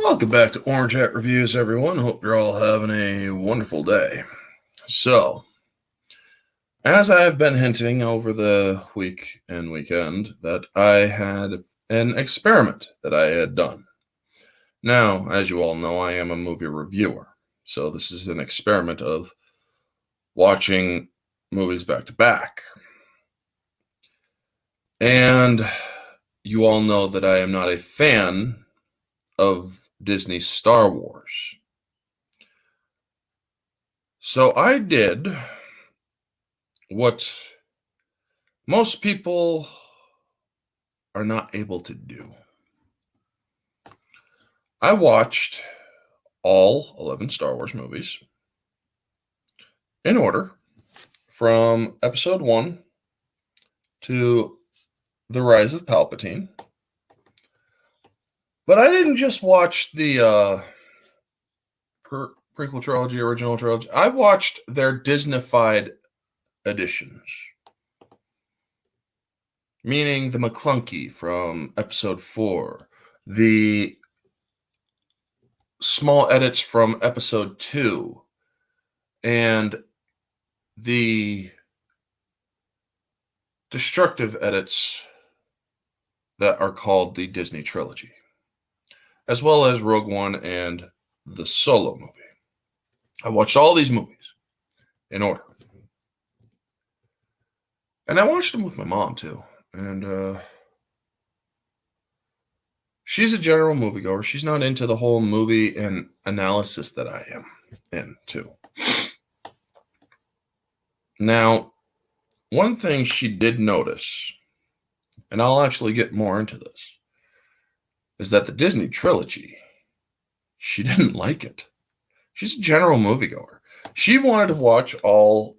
Welcome back to Orange Hat Reviews, everyone. Hope you're all having a wonderful day. So, as I've been hinting over the week and weekend, that I had an experiment that I had done. Now, as you all know, I am a movie reviewer. So this is an experiment of watching movies back to back. And you all know that I am not a fan of Disney's Star Wars. So I did what most people are not able to do. I watched all 11 Star Wars movies in order from episode 1 to The Rise of Palpatine. But I didn't just watch the prequel trilogy, original trilogy. I watched their Disneyfied editions, meaning the McClunky from episode 4, the small edits from episode 2, and the destructive edits that are called the Disney trilogy, as well as Rogue One and the Solo movie. I watched all these movies in order. And I watched them with my mom, too. And she's a general moviegoer. She's not into the whole movie and analysis that I am into. Now, one thing she did notice, and I'll actually get more into this, is that the Disney trilogy, she didn't like it. She's a general moviegoer. She wanted to watch all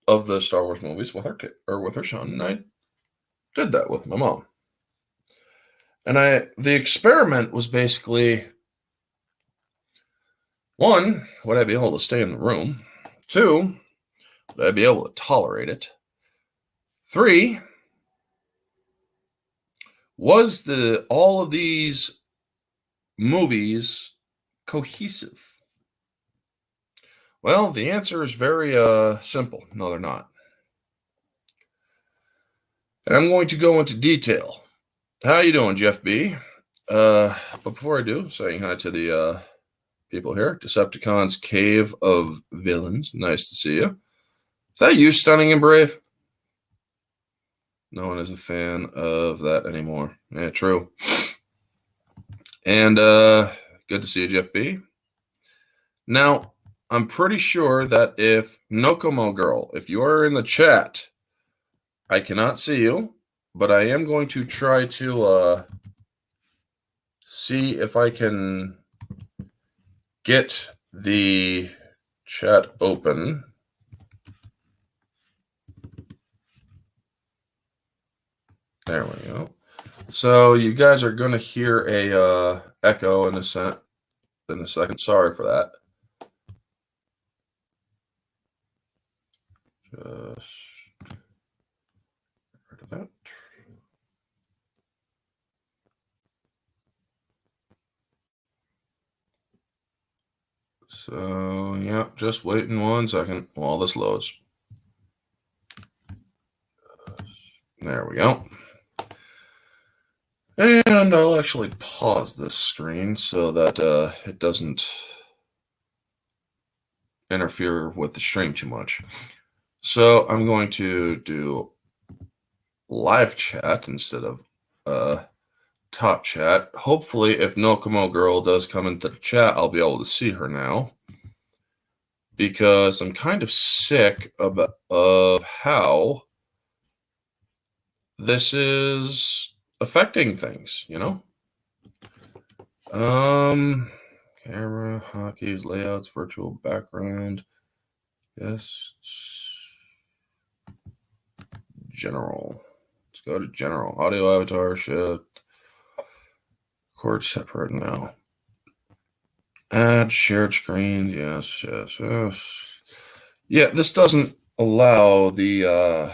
of the Star Wars movies with her kid or with her son, and I did that with my mom. And the experiment was basically, 1, would I be able to stay in the room? 2, would I be able to tolerate it? 3, was all of these movies cohesive? Well, the answer is very simple. No, they're not. And I'm going to go into detail. How you doing, Jeff B? But before I do, saying hi to the people here. Decepticon's Cave of Villains. Nice to see you. Is that you, Stunning and Brave? No one is a fan of that anymore. Yeah, true. And good to see you, Jeff B. Now, I'm pretty sure that if Nokomo Girl, if you are in the chat, I cannot see you, but I am going to try to see if I can get the chat open. There we go. So you guys are going to hear a echo in a second. Sorry for that. Just get rid of that. So, yeah, just waiting 1 second while this loads. There we go. And I'll actually pause this screen so that it doesn't interfere with the stream too much. So I'm going to do live chat instead of top chat. Hopefully, if Nokomo Girl does come into the chat, I'll be able to see her now, because I'm kind of sick of how this is affecting things, you know? Camera, hotkeys, layouts, virtual background, guests, general. Let's go to general. Audio avatar, shift. Record separate now. Add shared screen. Yes. Yeah, this doesn't allow the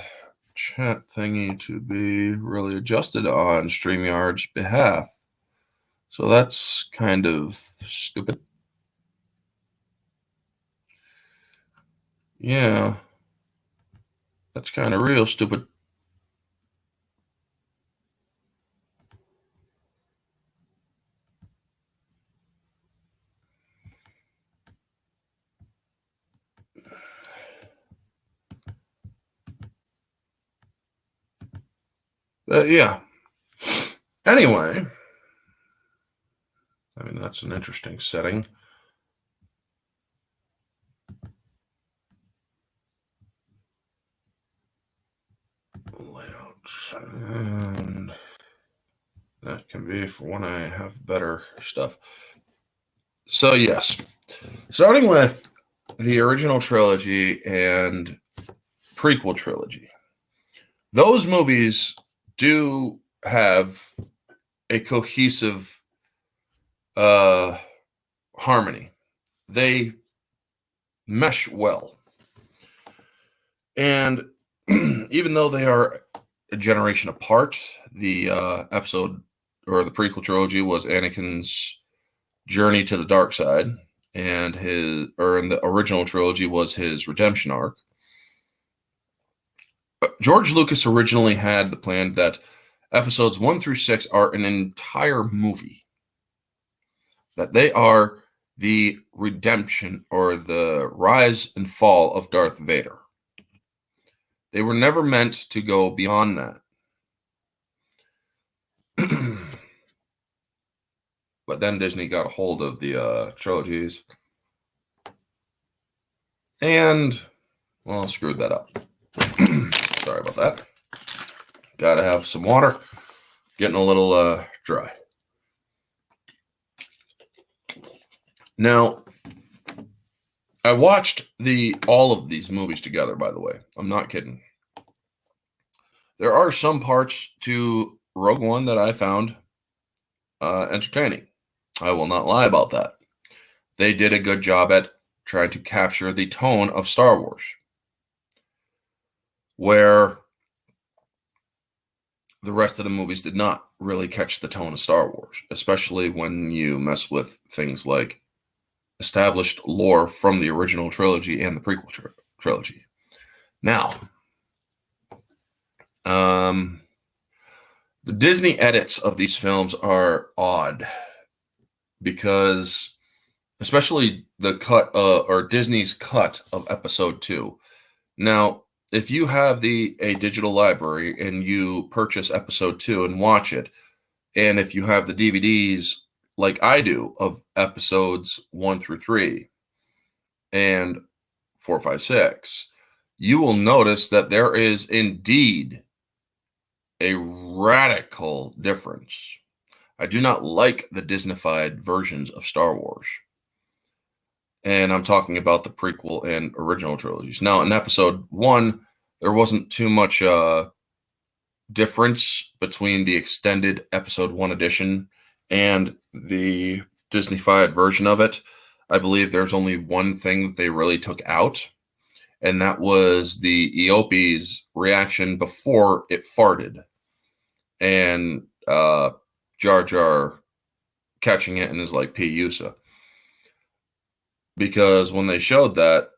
chat thingy to be really adjusted on StreamYard's behalf. So that's kind of stupid. Yeah, that's kind of real stupid. Yeah. Anyway, I mean, that's an interesting setting. Layouts. And that can be for when I have better stuff. So, yes, starting with the original trilogy and prequel trilogy, those movies do have a cohesive harmony. They mesh well. And even though they are a generation apart, the episode or the prequel trilogy was Anakin's journey to the dark side, and in the original trilogy was his redemption arc. George Lucas originally had the plan that episodes 1 through 6 are an entire movie, that they are the redemption or the rise and fall of Darth Vader. They were never meant to go beyond that. But then Disney got a hold of the trilogies and, well, screwed that up. Sorry about that. Gotta have some water. Getting a little dry. Now, I watched all of these movies together, by the way. I'm not kidding. There are some parts to Rogue One that I found entertaining. I will not lie about that. They did a good job at trying to capture the tone of Star Wars, where the rest of the movies did not really catch the tone of Star Wars, especially when you mess with things like established lore from the original trilogy and the prequel trilogy. Now, the Disney edits of these films are odd because, especially the cut or Disney's cut of Episode 2. Now, if you have a digital library and you purchase Episode 2 and watch it, and if you have the DVDs like I do of episodes 1 through 3 and 4, 5, 6, you will notice that there is indeed a radical difference. I do not like the Disneyfied versions of Star Wars. And I'm talking about the prequel and original trilogies. Now, in Episode 1, there wasn't too much difference between the extended Episode 1 edition and the Disneyfied version of it. I believe there's only one thing that they really took out, and that was the Eopie's reaction before it farted. And Jar Jar catching it and is like, P-Usa. Because when they showed that,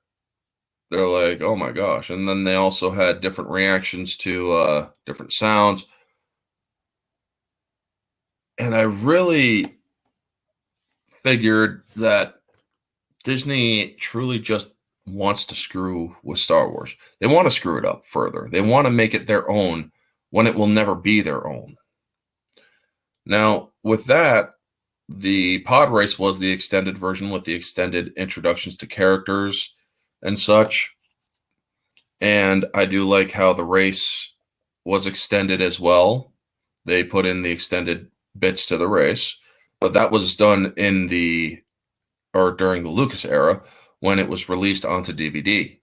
they're like, oh my gosh. And then they also had different reactions to different sounds. And I really figured that Disney truly just wants to screw with Star Wars. They want to screw it up further. They want to make it their own when it will never be their own. Now, with that, the pod race was the extended version with the extended introductions to characters and such. And I do like how the race was extended as well. They put in the extended bits to the race, but that was done during the Lucas era when it was released onto DVD,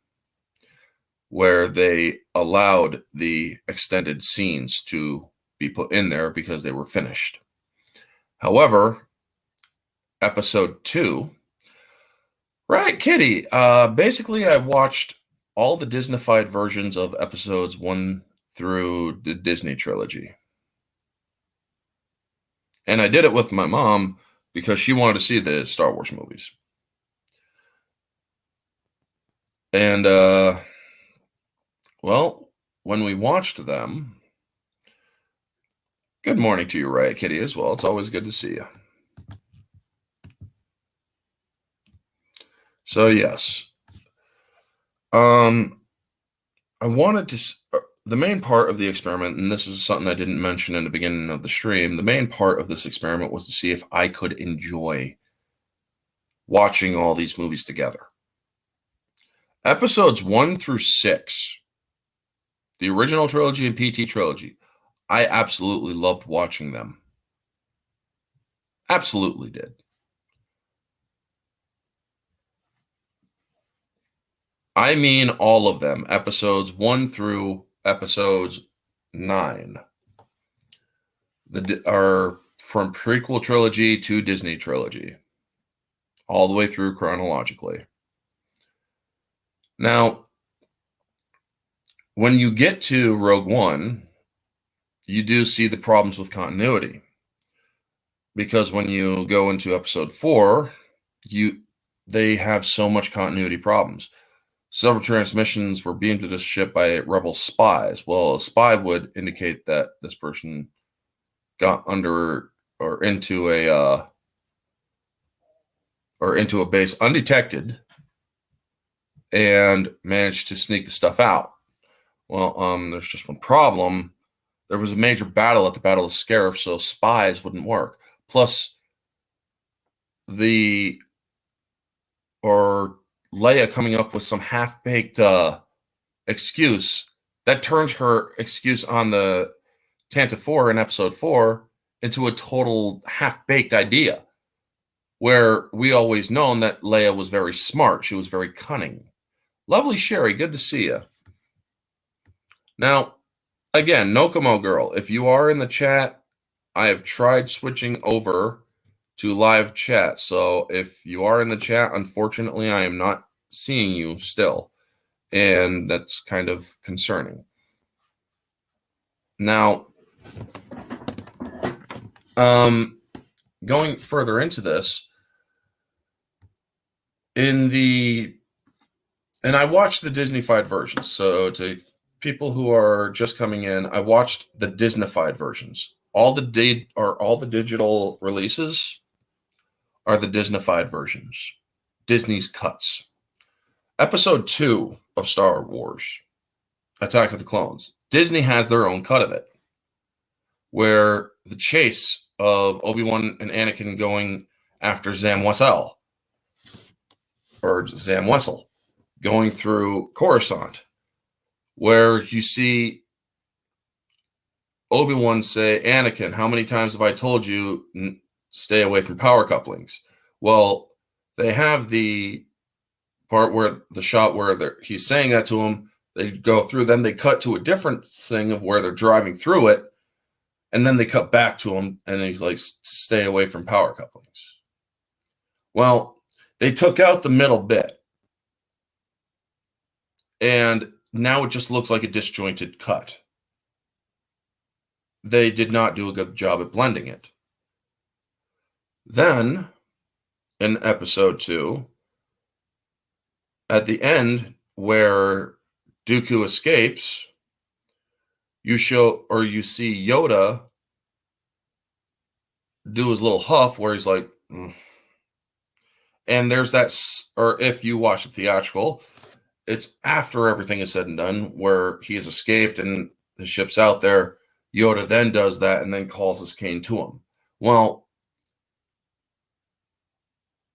where they allowed the extended scenes to be put in there because they were finished. However, Episode 2, right, Kitty, basically I watched all the Disneyfied versions of episodes 1 through the Disney trilogy. And I did it with my mom because she wanted to see the Star Wars movies. And, well, when we watched them, good morning to you, Riot Kitty, as well. It's always good to see you. So, yes. I wanted to, the main part of the experiment, and this is something I didn't mention in the beginning of the stream, the main part of this experiment was to see if I could enjoy watching all these movies together. Episodes 1 through 6, the original trilogy and PT trilogy, I absolutely loved watching them. Absolutely did. I mean all of them, episodes 1 through episodes 9. Are from prequel trilogy to Disney trilogy, all the way through chronologically. Now, when you get to Rogue One, you do see the problems with continuity. Because when you go into episode 4, they have so much continuity problems. Several transmissions were beamed to this ship by rebel spies. Well, a spy would indicate that this person got under or into a base undetected and managed to sneak the stuff out. Well, there's just one problem. There was a major battle at the Battle of Scarif, so spies wouldn't work. Plus, Leia coming up with some half-baked excuse that turns her excuse on the Tantive 4 in episode 4 into a total half-baked idea, where we always known that Leia was very smart. She was very cunning. Lovely Sherry, good to see you. Now, again, Nokomo Girl, if you are in the chat, I have tried switching over to live chat. So if you are in the chat, unfortunately, I am not seeing you still. And that's kind of concerning. Now, going further into this, and I watched the Disney-fied versions. So to people who are just coming in, I watched the Disney-fied versions. All the digital releases are the Disney-fied versions. Disney's cuts. Episode 2 of Star Wars, Attack of the Clones. Disney has their own cut of it, where the chase of Obi-Wan and Anakin going after Zam Wesell, going through Coruscant, where you see Obi-Wan say, Anakin, how many times have I told you stay away from power couplings? Well, they have the part where the shot where he's saying that to him, they go through, then they cut to a different thing of where they're driving through it, and then they cut back to him, and he's like, stay away from power couplings. Well, they took out the middle bit, and now it just looks like a disjointed cut. They did not do a good job at blending it. Then, in episode 2, at the end where Dooku escapes, you see Yoda do his little huff where he's like, and there's that, or if you watch the theatrical, it's after everything is said and done where he has escaped and the ship's out there. Yoda then does that and then calls his cane to him. Well,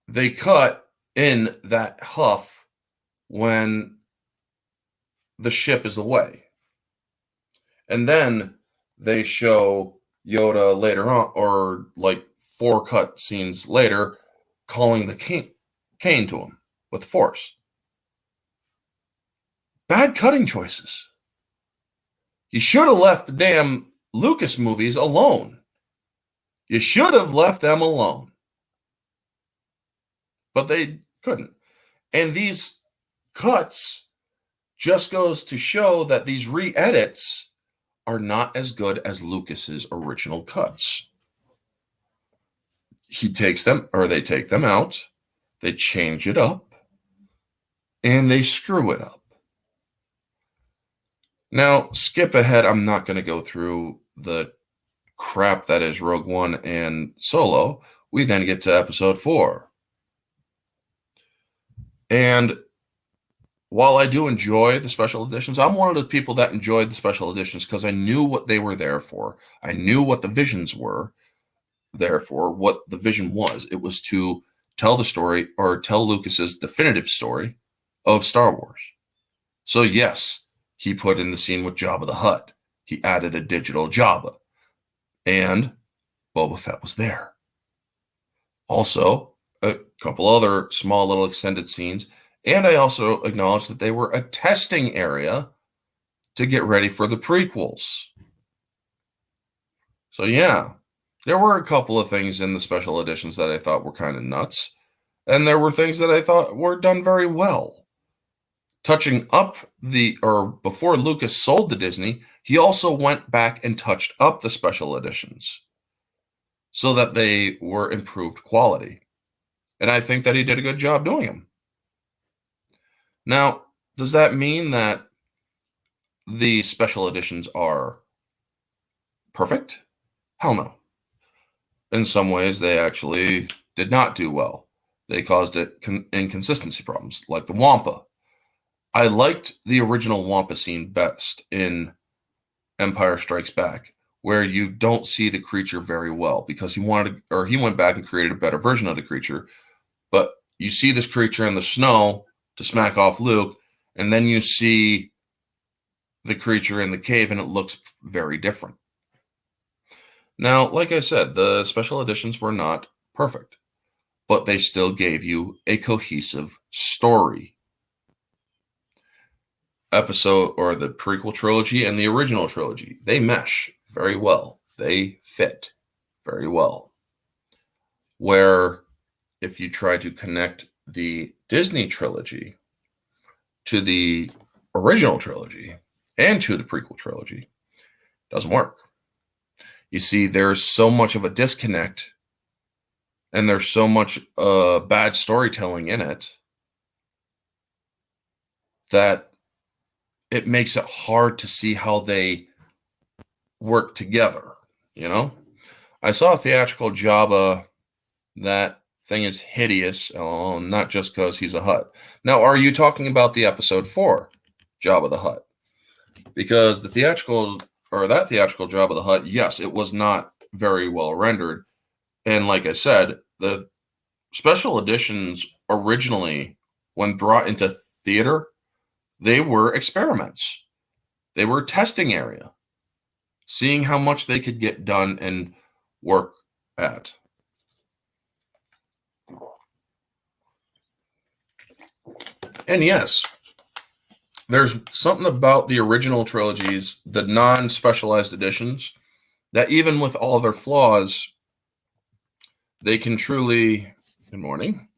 they cut in that huff when the ship is away. And then they show Yoda later on, or like 4 cut scenes later, calling the cane to him with the Force. Bad cutting choices. You should have left the damn Lucas movies alone. You should have left them alone. But they couldn't. And these cuts just goes to show that these re-edits are not as good as Lucas's original cuts. he takes them, or they take them out, they change it up, and they screw it up. Now, skip ahead. I'm not going to go through the crap that is Rogue One and Solo. We then get to episode 4. And while I do enjoy the special editions, I'm one of the people that enjoyed the special editions because I knew what they were there for. I knew what the visions were there for, what the vision was. It was to tell the story, or tell Lucas's definitive story of Star Wars. So yes, he put in the scene with Jabba the Hutt. He added a digital Jabba. And Boba Fett was there. Also, a couple other small little extended scenes. And I also acknowledged that they were a testing area to get ready for the prequels. So yeah, there were a couple of things in the special editions that I thought were kind of nuts. And there were things that I thought were done very well. Touching up before Lucas sold to Disney, he also went back and touched up the special editions so that they were improved quality. And I think that he did a good job doing them. Now, does that mean that the special editions are perfect? Hell no. In some ways, they actually did not do well. They caused inconsistency problems, like the Wampa. I liked the original Wampa scene best in Empire Strikes Back, where you don't see the creature very well because he went back and created a better version of the creature. But you see this creature in the snow to smack off Luke, and then you see the creature in the cave, and it looks very different. Now, like I said, the special editions were not perfect, but they still gave you a cohesive story. Episode, or the prequel trilogy and the original trilogy, they mesh very well. They fit very well. Where if you try to connect the Disney trilogy to the original trilogy and to the prequel trilogy, it doesn't work. You see, there's so much of a disconnect, and there's so much bad storytelling in it that it makes it hard to see how they work together, you know? I saw a theatrical Jabba. That thing is hideous, not just because he's a Hutt. Now, are you talking about the episode 4, Jabba the Hutt? Because that theatrical Jabba the Hutt, yes, it was not very well rendered. And like I said, the special editions originally, when brought into theater, they were experiments. They were a testing area, seeing how much they could get done and work at. And yes, there's something about the original trilogies, the non-specialized editions, that even with all their flaws, they can truly, good morning,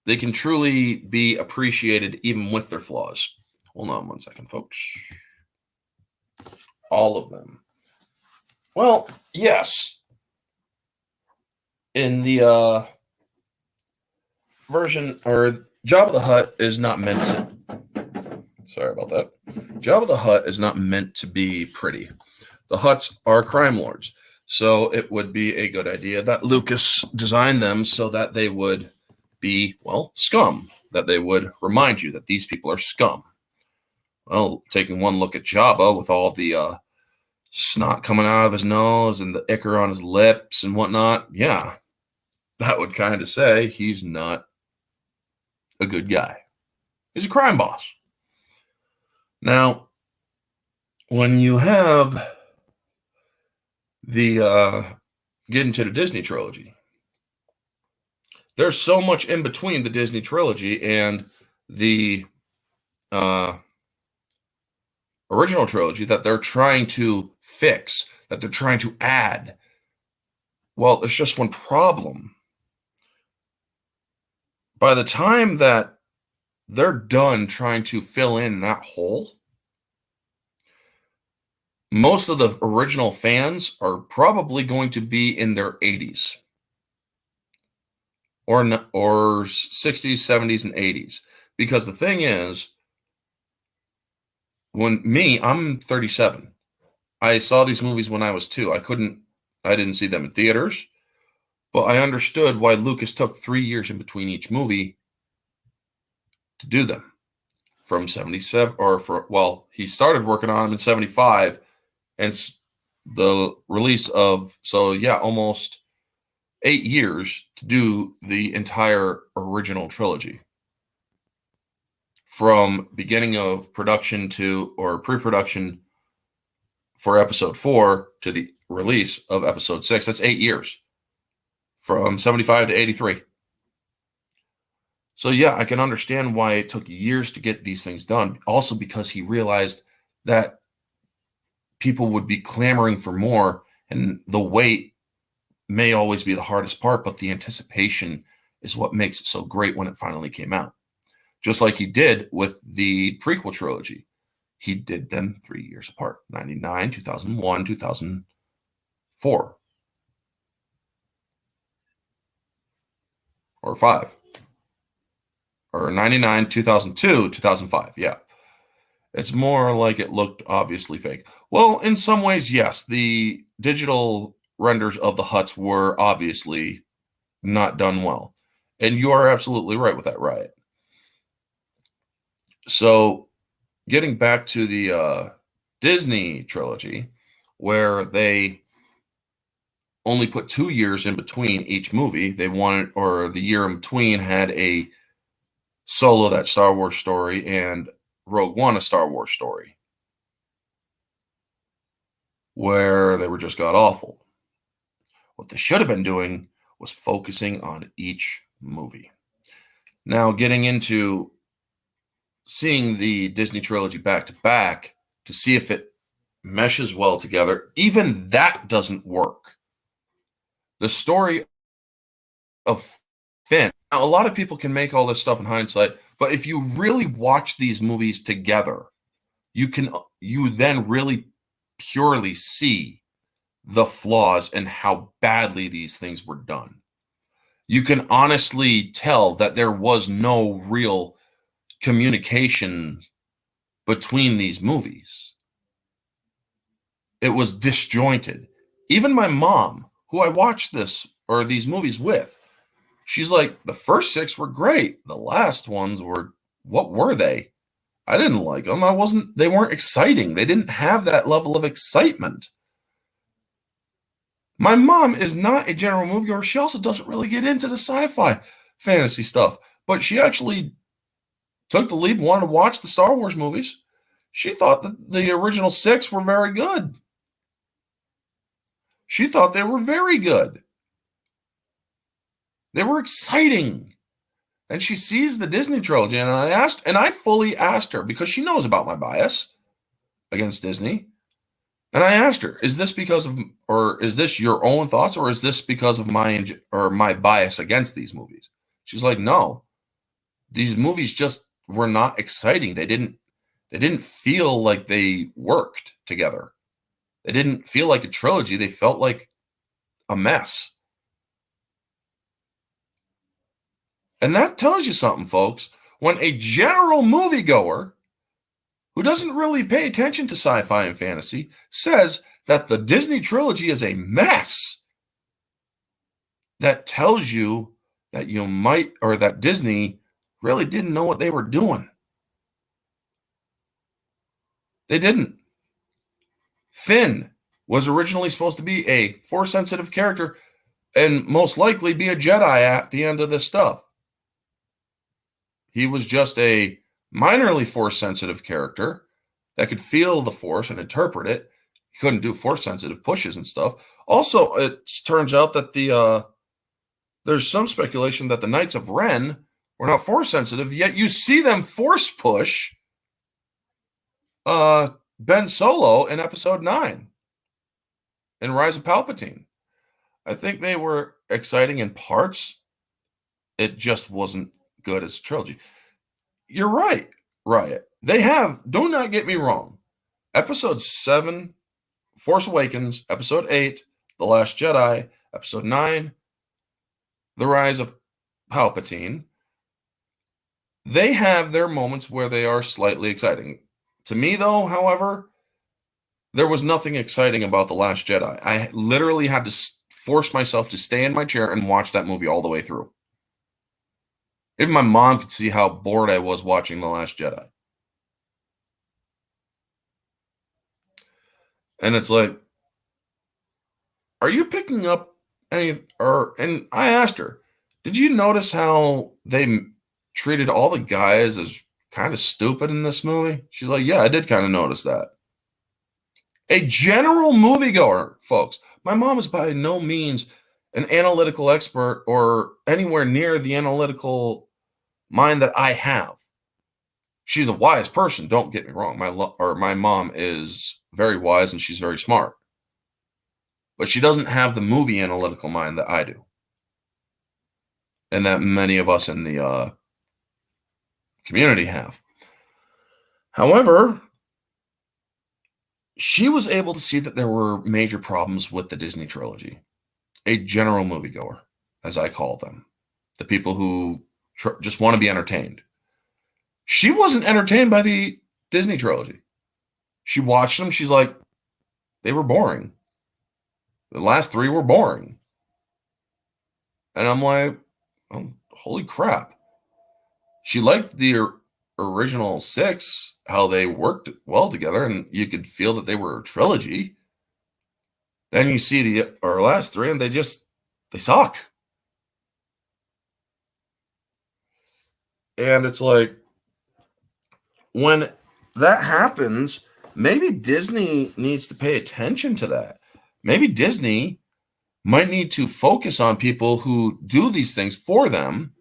they can truly be appreciated even with their flaws. Hold on one second, folks. All of them. Well, yes. In the version, or Jabba the Hutt is not meant to, sorry about that. Jabba the Hutt is not meant to be pretty. The Hutts are crime lords. So it would be a good idea that Lucas designed them so that they would be, well, scum. That they would remind you that these people are scum. Well, taking one look at Jabba with all the snot coming out of his nose and the ichor on his lips and whatnot, yeah, that would kind of say he's not a good guy. He's a crime boss. Now, when you have the get into the Disney trilogy, there's so much in between the Disney trilogy and the original trilogy that they're trying to fix, that they're trying to add. Well, there's just one problem. By the time that they're done trying to fill in that hole, most of the original fans are probably going to be in their 80s. or 60s, 70s, and 80s. Because the thing is, I'm 37. I saw these movies when I was 2. I didn't see them in theaters, but I understood why Lucas took 3 years in between each movie to do them. From 77, he started working on them in 75, and the release of, almost 8 years to do the entire original trilogy. From beginning of production or pre-production for episode 4 to the release of episode 6. That's 8 years. From 75 to 83. So yeah, I can understand why it took years to get these things done. Also because he realized that people would be clamoring for more, and the wait may always be the hardest part, but the anticipation is what makes it so great when it finally came out. Just like he did with the prequel trilogy. He did them 3 years apart, 99, 2001, 2004. Or 5. Or 99, 2002, 2005. Yeah. It's more like it looked obviously fake. Well, in some ways, yes. The digital renders of the Hutts were obviously not done well. And you are absolutely right with that, Riot. So, getting back to the Disney trilogy, where they only put 2 years in between each movie. They wanted, or the year in between had a Solo, that Star Wars story, and Rogue One, a Star Wars story, where they were just god awful. What they should have been doing was focusing on each movie. Now, getting into seeing the Disney trilogy back to back to see if it meshes well together, even that doesn't work. The story of Finn. Now, a lot of people can make all this stuff in hindsight, but if you really watch these movies together, you then really purely see the flaws and how badly these things were done. You can honestly tell that there was no real communication between these movies. It was disjointed. Even my mom, who I watched these movies with, she's like, the first 6 were great. The last ones what were they? I didn't like them. They weren't exciting. They didn't have that level of excitement. My mom is not a general moviegoer. She also doesn't really get into the sci-fi fantasy stuff, but she actually took the leap and wanted to watch the Star Wars movies. She thought that the original 6 were very good. She thought they were very good. They were exciting. And she sees the Disney trilogy, and I fully asked her, because she knows about my bias against Disney. And I asked her, is this your own thoughts, or is this because of my bias against these movies? She's like, no, these movies just were not exciting. They didn't feel like they worked together. They didn't feel like a trilogy. They felt like a mess. And that tells you something, folks. When a general moviegoer who doesn't really pay attention to sci-fi and fantasy says that the Disney trilogy is a mess, that tells you that that Disney really didn't know what they were doing. They didn't. Finn was originally supposed to be a Force-sensitive character and most likely be a Jedi at the end of this stuff. He was just a minorly Force-sensitive character that could feel the Force and interpret it. He couldn't do Force-sensitive pushes and stuff. Also, it turns out that there's some speculation that the Knights of Ren were not Force-sensitive, yet you see them Force push Ben Solo in Episode 9 in Rise of Palpatine. I think they were exciting in parts. It just wasn't good as a trilogy. You're right, Riot. Do not get me wrong. Episode 7, Force Awakens, Episode 8, The Last Jedi, Episode 9, The Rise of Palpatine, they have their moments where they are slightly exciting. To me, though, however, there was nothing exciting about The Last Jedi. I literally had to force myself to stay in my chair and watch that movie all the way through. Even my mom could see how bored I was watching The Last Jedi. And it's like, are you picking up any, and I asked her, did you notice how they treated all the guys as kind of stupid in this movie? She's like, yeah, I did kind of notice that. A general moviegoer, folks. My mom is by no means an analytical expert or anywhere near the analytical mind that I have. She's a wise person, don't get me wrong. My mom is very wise and she's very smart. But she doesn't have the movie analytical mind that I do. And that many of us in the community have. However, she was able to see that there were major problems with the Disney trilogy. A general moviegoer, as I call them. The people who just want to be entertained. She wasn't entertained by the Disney trilogy. She watched them. She's like, they were boring. The last three were boring. And I'm like, oh, holy crap. She liked the original six, how they worked well together, and you could feel that they were a trilogy. Then you see our last three, and they suck. And it's like, when that happens, maybe Disney needs to pay attention to that. Maybe Disney might need to focus on people who do these things for them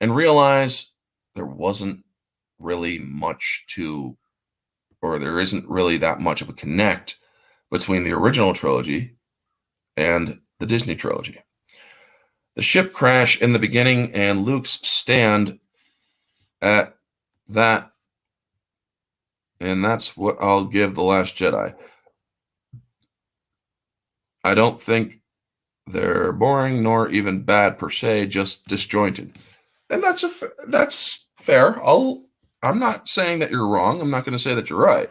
and realize there wasn't really much to, or there isn't really that much of a connect between the original trilogy and the Disney trilogy. The ship crash in the beginning and Luke's stand at that, and that's what I'll give The Last Jedi. I don't think they're boring nor even bad per se, just disjointed. And that's fair. I'm not saying that you're wrong. I'm not going to say that you're right.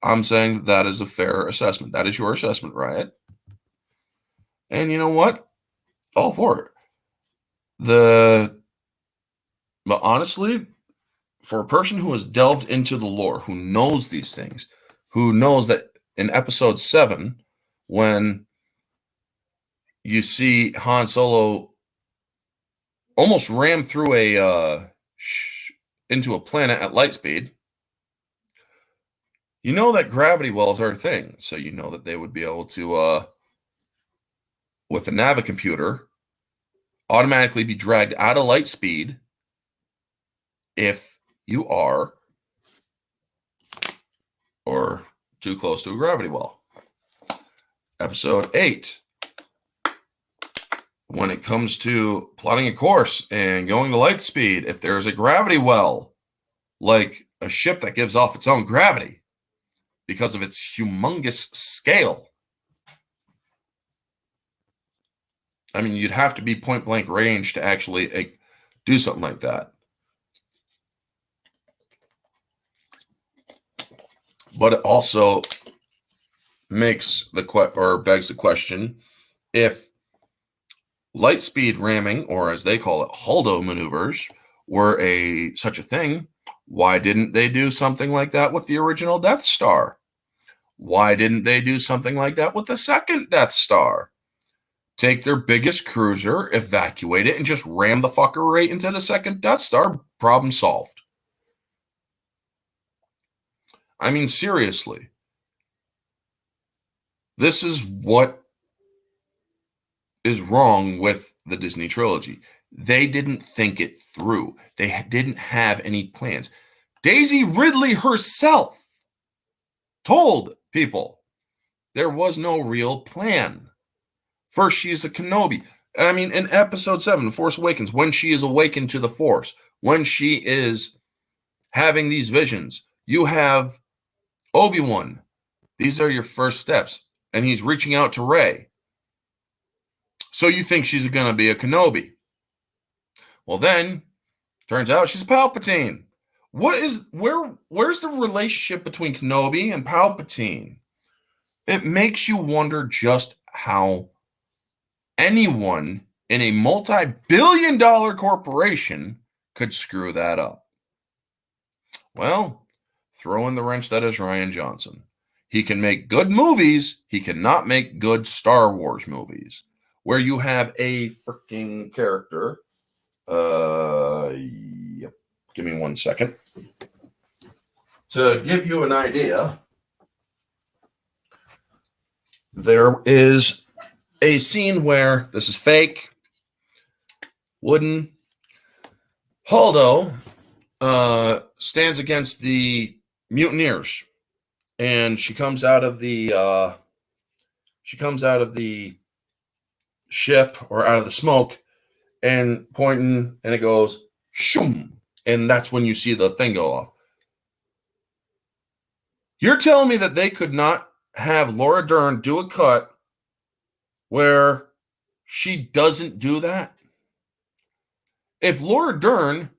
I'm saying that is a fair assessment. That is your assessment, right? And you know what? All for it. But honestly, for a person who has delved into the lore, who knows these things, who knows that in episode 7, when you see Han Solo almost ram through into a planet at light speed, you know that gravity wells are a thing. So you know that they would be able to, with the Navicomputer, automatically be dragged out of light speed if you are or too close to a gravity well. Episode 8. When it comes to plotting a course and going to light speed, if there's a gravity well, like a ship that gives off its own gravity because of its humongous scale, I mean, you'd have to be point blank range to actually do something like that. But it also begs the question, if light speed ramming, or as they call it, Holdo maneuvers, were such a thing, why didn't they do something like that with the original Death Star? Why didn't they do something like that with the second Death Star? Take their biggest cruiser, evacuate it, and just ram the fucker right into the second Death Star. Problem solved. I mean, seriously. This is what is wrong with the Disney trilogy. They didn't think it through. They didn't have any plans. Daisy Ridley herself told people there was no real plan. First, she is a Kenobi. I mean, in episode 7, Force Awakens, when she is awakened to the Force, when she is having these visions, you have Obi-Wan. These are your first steps. And he's reaching out to Rey. So you think she's going to be a Kenobi. Well, then turns out she's Palpatine. Where's the relationship between Kenobi and Palpatine? It makes you wonder just how anyone in a multi-billion-dollar corporation could screw that up. Well, throw in the wrench that is Rian Johnson. He can make good movies. He cannot make good Star Wars movies where you have a freaking character. Yep. Give me 1 second. To give you an idea, there is a scene where this is fake, wooden. Holdo stands against the mutineers, and she comes out of the ship or out of the smoke and pointing, and it goes shoom, and that's when you see the thing go off. You're telling me that they could not have Laura Dern do a cut where she doesn't do that? If Laura Dern,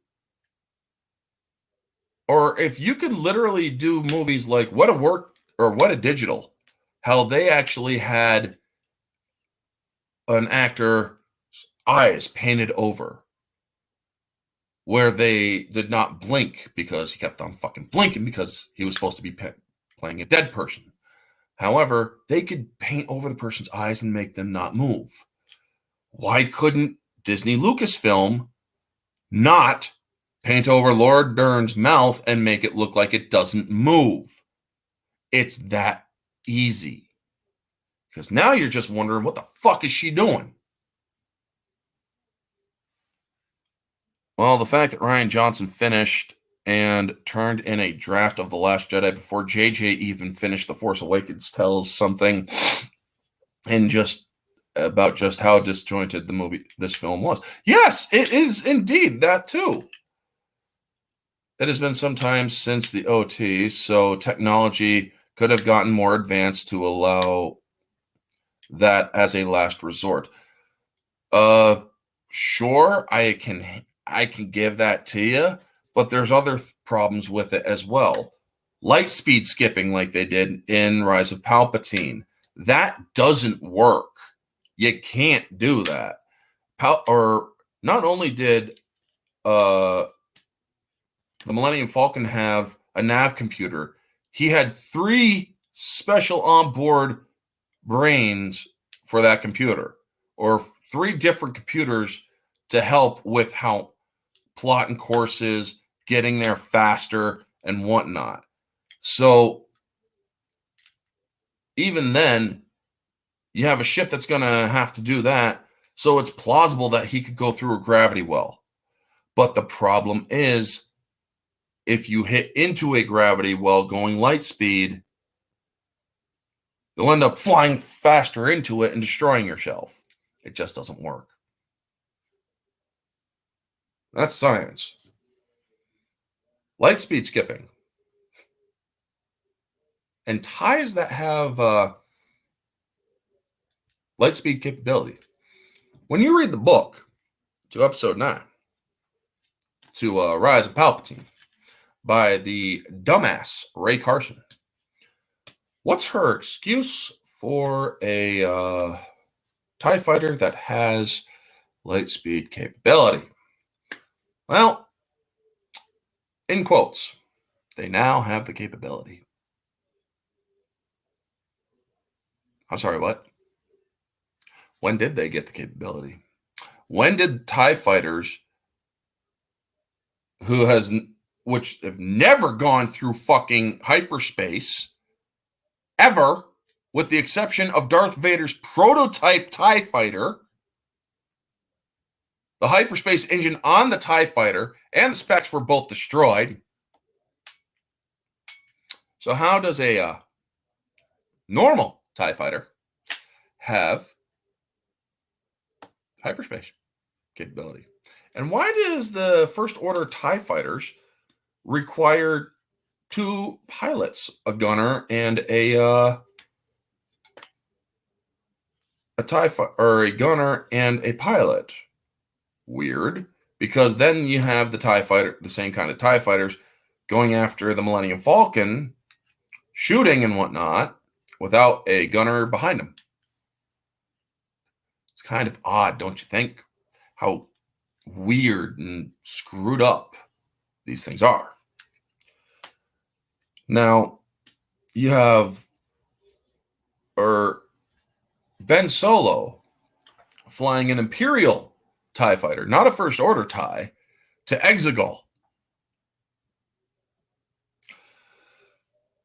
or if you can literally do movies like What a Work or What a Digital, how they actually had an actor's eyes painted over where they did not blink because he kept on fucking blinking because he was supposed to be playing a dead person. However, they could paint over the person's eyes and make them not move. Why couldn't Disney Lucasfilm not paint over Laura Dern's mouth and make it look like it doesn't move? It's that easy. Because now you're just wondering, what the fuck is she doing? Well, the fact that Rian Johnson finished and turned in a draft of The Last Jedi before JJ even finished The Force Awakens tells something and just about just how disjointed this film was. Yes, it is indeed that too. It has been some time since the OT, so technology could have gotten more advanced to allow that as a last resort. Sure, I can give that to you, but there's other problems with it as well. Light speed skipping like they did in Rise of Palpatine. That doesn't work. You can't do that. Or not only did the Millennium Falcon have a nav computer, he had 3 special onboard brains for that computer, or 3 different computers to help with how plotting courses, getting there faster, and whatnot. So even then, you have a ship that's going to have to do that. So it's plausible that he could go through a gravity well. But the problem is, if you hit into a gravity well going light speed, you'll end up flying faster into it and destroying yourself. It just doesn't work. That's science. Light speed skipping. And ties that have light speed capability. When you read the book to episode 9, to Rise of Palpatine, by the dumbass Ray Carson, what's her excuse for a TIE fighter that has light speed capability? Well, in quotes, they now have the capability. I'm sorry, what? When did they get the capability? When did TIE fighters which have never gone through fucking hyperspace ever, with the exception of Darth Vader's prototype TIE fighter, the hyperspace engine on the TIE fighter and the specs were both destroyed. So how does a normal TIE fighter have hyperspace capability? And why does the First Order TIE fighters require 2 pilots, a gunner and a TIE or a gunner and a pilot? Weird. because then you have the TIE fighter, the same kind of TIE fighters, going after the Millennium Falcon, shooting and whatnot, without a gunner behind them. It's kind of odd, don't you think? How weird and screwed up these things are. Now, you have Ben Solo flying an Imperial TIE fighter, not a First Order TIE, to Exegol.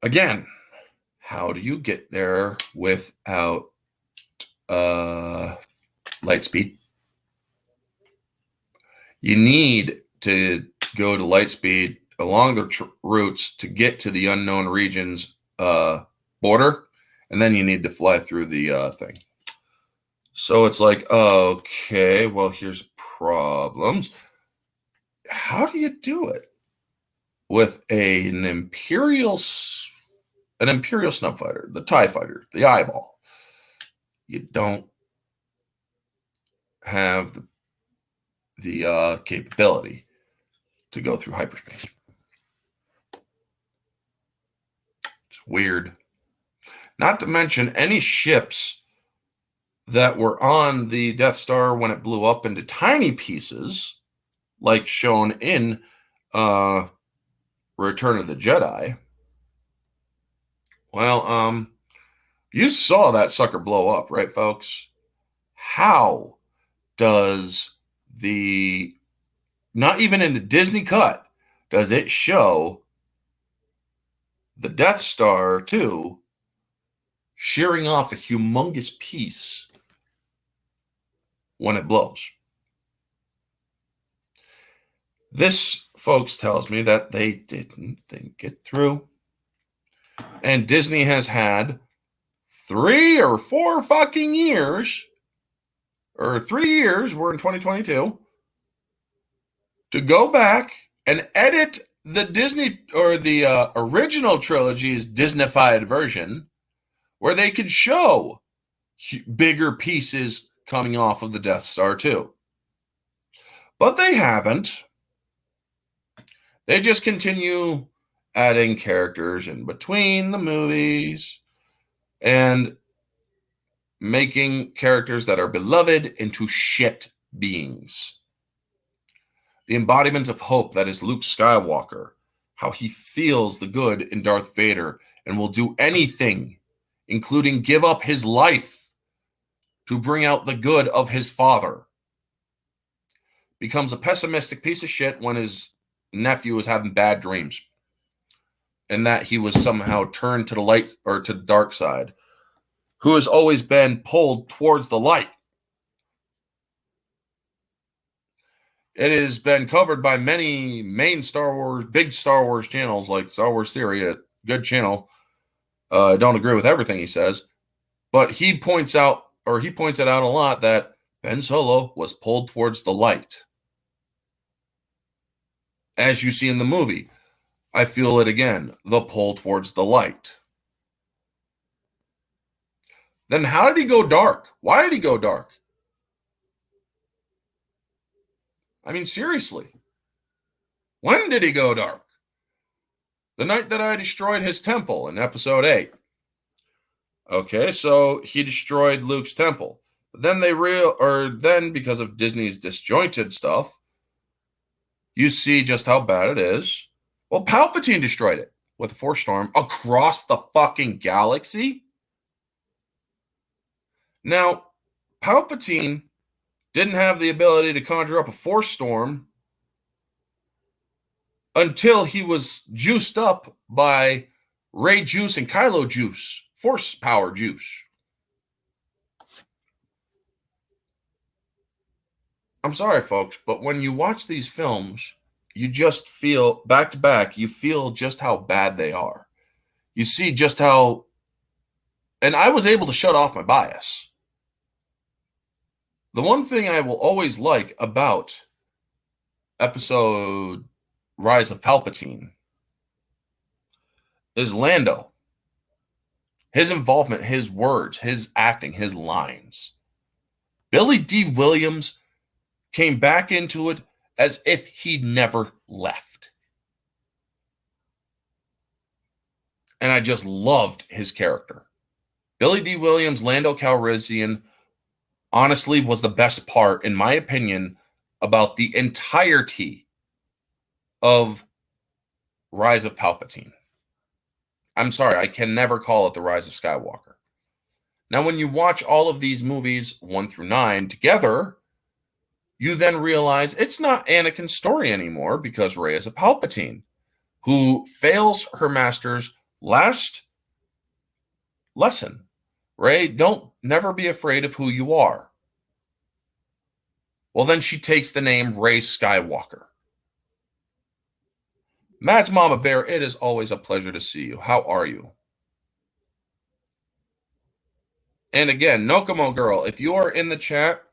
Again, how do you get there without light speed? You need to go to light speed along the routes to get to the unknown region's border, and then you need to fly through the thing. So it's like, okay, well, here's problems. How do you do it with an Imperial snub fighter, the TIE fighter, the eyeball? You don't have the capability to go through hyperspace. It's weird. Not to mention any ships that were on the Death Star when it blew up into tiny pieces, like shown in Return of the Jedi. Well, you saw that sucker blow up, right, folks? How does not even in the Disney cut, does it show the Death Star 2 shearing off a humongous piece when it blows? This, folks, tells me that they didn't think it through. And Disney has had 3 or 4 fucking years, or 3 years, we're in 2022, to go back and edit the Disney or the original trilogy's Disneyfied version, where they could show bigger pieces coming off of the Death Star 2. But they haven't. They just continue adding characters in between the movies and making characters that are beloved into shit beings. The embodiment of hope that is Luke Skywalker, how he feels the good in Darth Vader and will do anything, including give up his life to bring out the good of his father, becomes a pessimistic piece of shit when his nephew is having bad dreams and that he was somehow turned to the light or to the dark side, who has always been pulled towards the light. It has been covered by many main Star Wars, big Star Wars channels like Star Wars Theory, a good channel. I don't agree with everything he says, but he points it out a lot that Ben Solo was pulled towards the light. As you see in the movie, I feel it again, the pull towards the light. Then how did he go dark? Why did he go dark? I mean, seriously. When did he go dark? The night that I destroyed his temple in episode 8. Okay, so he destroyed Luke's temple. But then then because of Disney's disjointed stuff, you see just how bad it is. Well, Palpatine destroyed it with a Force storm across the fucking galaxy. Now, Palpatine didn't have the ability to conjure up a Force storm until he was juiced up by Rey juice and Kylo juice, Force power juice. I'm sorry, folks, but when you watch these films, you just feel, back to back, you feel just how bad they are. You see just how, and I was able to shut off my bias. The one thing I will always like about episode Rise of Palpatine is Lando. His involvement, his words, his acting, his lines. Billy D. Williams came back into it as if he never left. And I just loved his character. Billy D. Williams, Lando Calrissian, honestly was the best part, in my opinion, about the entirety of Rise of Palpatine. I'm sorry, I can never call it the Rise of Skywalker. Now, when you watch all of these movies, 1 through 9, together, you then realize it's not Anakin's story anymore because Rey is a Palpatine who fails her master's last lesson. Rey, don't never be afraid of who you are. Well, then she takes the name Rey Skywalker. Matt's Mama Bear, it is always a pleasure to see you. How are you? And again, Nokomo Girl, if you are in the chat,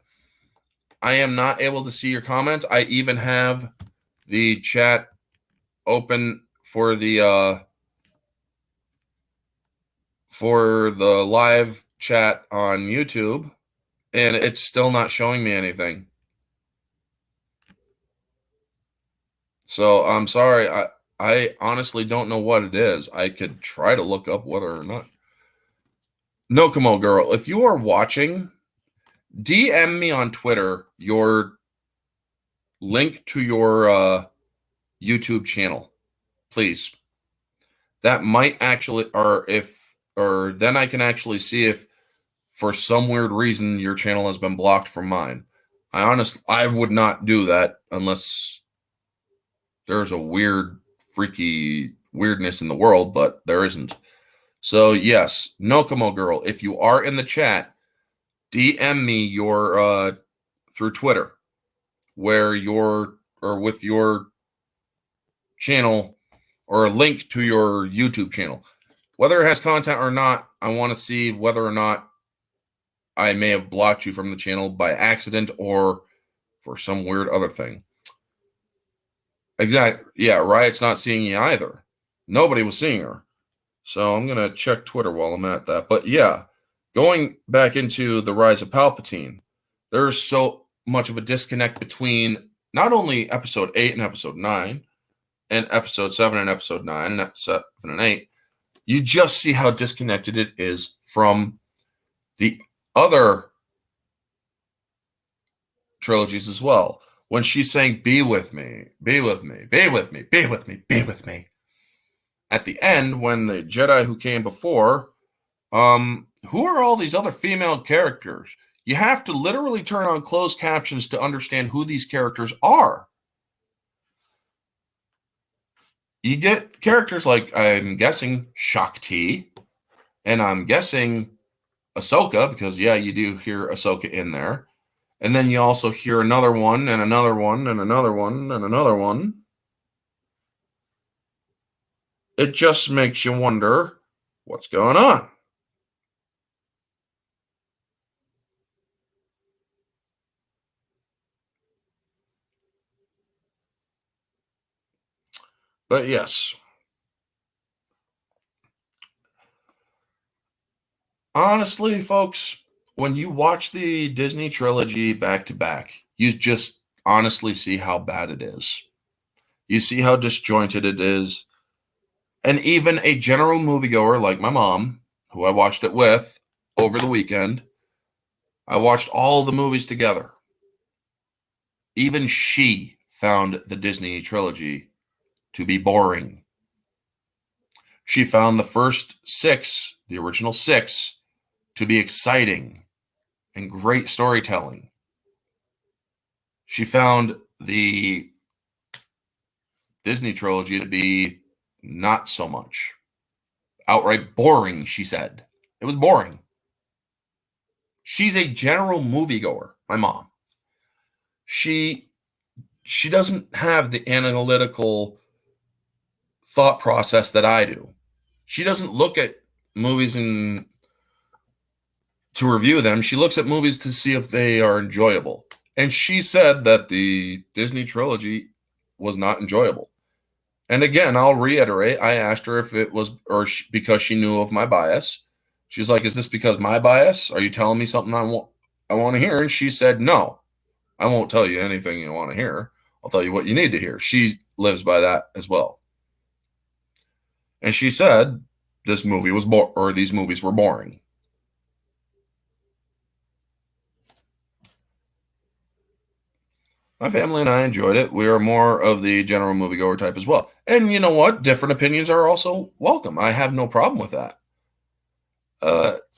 I am not able to see your comments. I even have the chat open for the live chat on YouTube, and it's still not showing me anything. So I'm sorry. I honestly don't know what it is. I could try to look up whether or not. Nokomo Girl, if you are watching, DM me on Twitter your link to your YouTube channel, please. That might actually, or then I can actually see if for some weird reason your channel has been blocked from mine. I would not do that unless there's a weird, freaky weirdness in the world, but there isn't. So yes, Nokomo Girl, if you are in the chat, DM me your through Twitter where with your channel or a link to your YouTube channel. Whether it has content or not, I want to see whether or not I may have blocked you from the channel by accident or for some weird other thing. Exactly. Yeah, Riot's not seeing you either. Nobody was seeing her. So I'm going to check Twitter while I'm at that. But yeah, going back into the Rise of Palpatine, there's so much of a disconnect between not only episode 8 and episode 9 and episode 7 and episode 9 and episode 7 and 8. You just see how disconnected it is from the other trilogies as well. When she's saying, be with me, be with me, be with me, be with me, be with me. At the end, when the Jedi who came before, who are all these other female characters? You have to literally turn on closed captions to understand who these characters are. You get characters like, I'm guessing, Shakti, and I'm guessing Ahsoka, because, yeah, you do hear Ahsoka in there. And then you also hear another one, and another one, and another one, and another one. It just makes you wonder what's going on. But yes. Honestly, folks, when you watch the Disney trilogy back to back, you just honestly see how bad it is. You see how disjointed it is. And even a general moviegoer like my mom, who I watched it with over the weekend, I watched all the movies together. Even she found the Disney trilogy to be boring. She found the first 6, the original 6, to be exciting and great storytelling. She found the Disney trilogy to be not so much. Outright boring, she said. It was boring. She's a general moviegoer, my mom. She doesn't have the analytical thought process that I do. She doesn't look at movies to review them. She looks at movies to see if they are enjoyable. And she said that the Disney trilogy was not enjoyable. And again, I'll reiterate, I asked her if it was, because she knew of my bias. She's like, is this because my bias? Are you telling me something I want to hear? And she said, no, I won't tell you anything you want to hear. I'll tell you what you need to hear. She lives by that as well. And she said this movie was these movies were boring. My family and I enjoyed it. We are more of the general moviegoer type as well. And you know what? Different opinions are also welcome. I have no problem with that.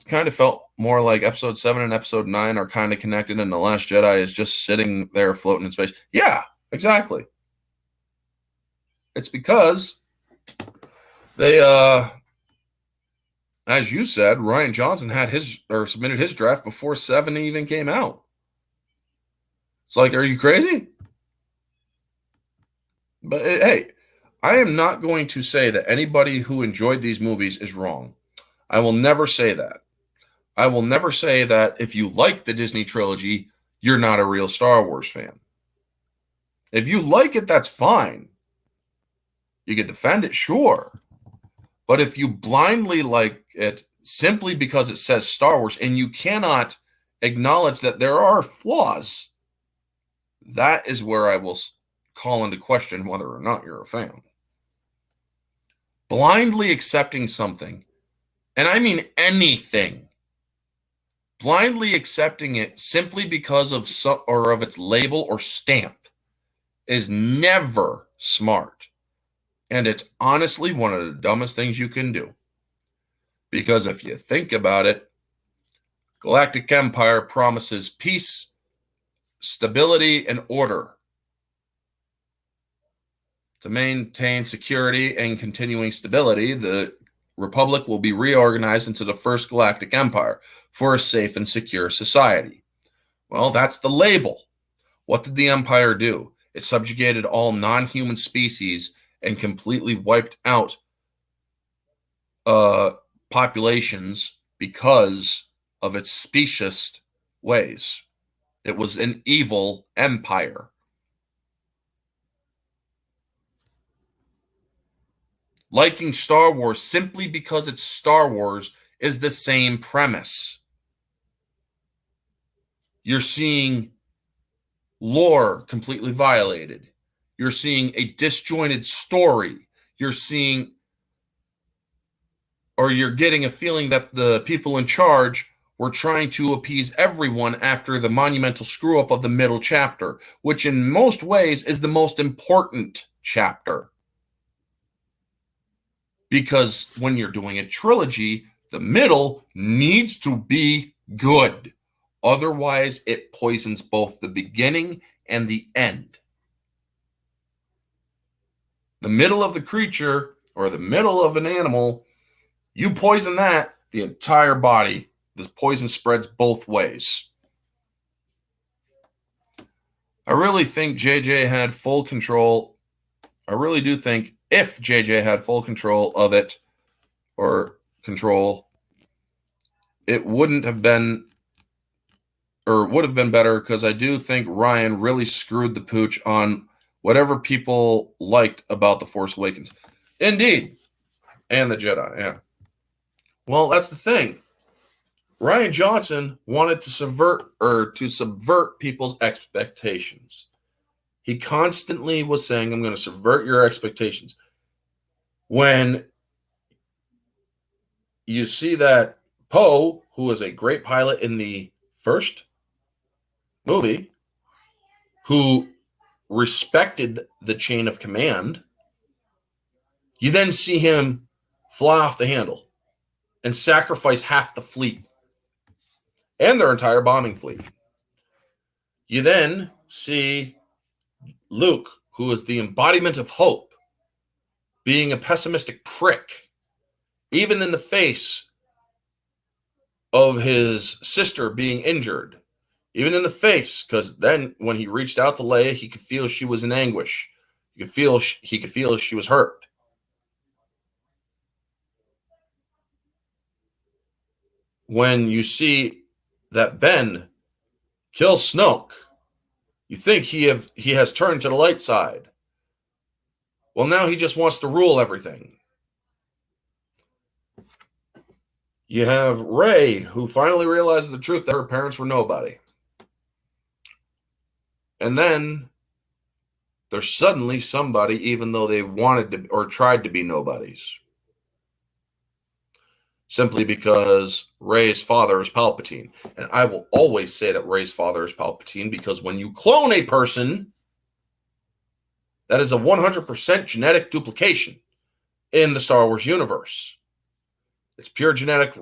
Kind of felt more like episode 7 and episode 9 are kind of connected, and The Last Jedi is just sitting there floating in space. Yeah, exactly. It's because they, as you said, Rian Johnson had submitted his draft before 7 even came out. It's like, are you crazy? But hey, I am not going to say that anybody who enjoyed these movies is wrong. I will never say that. I will never say that if you like the Disney trilogy, you're not a real Star Wars fan. If you like it, that's fine. You can defend it, sure. But if you blindly like it simply because it says Star Wars and you cannot acknowledge that there are flaws, that is where I will call into question whether or not you're a fan. Blindly accepting something, and I mean anything, blindly accepting it simply because of of its label or stamp is never smart. And it's honestly one of the dumbest things you can do. Because if you think about it, Galactic Empire promises peace, stability, and order. To maintain security and continuing stability, the Republic will be reorganized into the First Galactic Empire for a safe and secure society. Well, that's the label. What did the Empire do? It subjugated all non-human species and completely wiped out populations because of its specious ways. It was an evil empire. Liking Star Wars simply because it's Star Wars is the same premise. You're seeing lore completely violated. You're seeing a disjointed story. You're seeing, or you're getting a feeling that the people in charge were trying to appease everyone after the monumental screw up of the middle chapter, which in most ways is the most important chapter. Because when you're doing a trilogy, the middle needs to be good. Otherwise, it poisons both the beginning and the end. The middle of the creature or the middle of an animal, you poison that, the entire body, the poison spreads both ways. I really think JJ had full control. I really do think if JJ had full control of it, or control, it wouldn't have been, or would have been better, because I do think Ryan really screwed the pooch on whatever people liked about The Force Awakens. Indeed. And the Jedi, yeah. Well, that's the thing. Rian Johnson wanted to subvert people's expectations. He constantly was saying, I'm going to subvert your expectations. When you see that Poe, who was a great pilot in the first movie, who respected the chain of command, you then see him fly off the handle and sacrifice half the fleet and their entire bombing fleet. You then see Luke, who is the embodiment of hope, being a pessimistic prick, even in the face of his sister being injured, even in the face, because then when he reached out to Leia, he could feel she was in anguish. He could feel she was hurt. When you see that Ben kills Snoke, you think he has turned to the light side. Well, now he just wants to rule everything. You have Rey, who finally realizes the truth that her parents were nobody. And then they're suddenly somebody even though they wanted to or tried to be nobodies. Simply because Rey's father is Palpatine. And I will always say that Rey's father is Palpatine because when you clone a person, that is a 100% genetic duplication in the Star Wars universe. It's pure genetic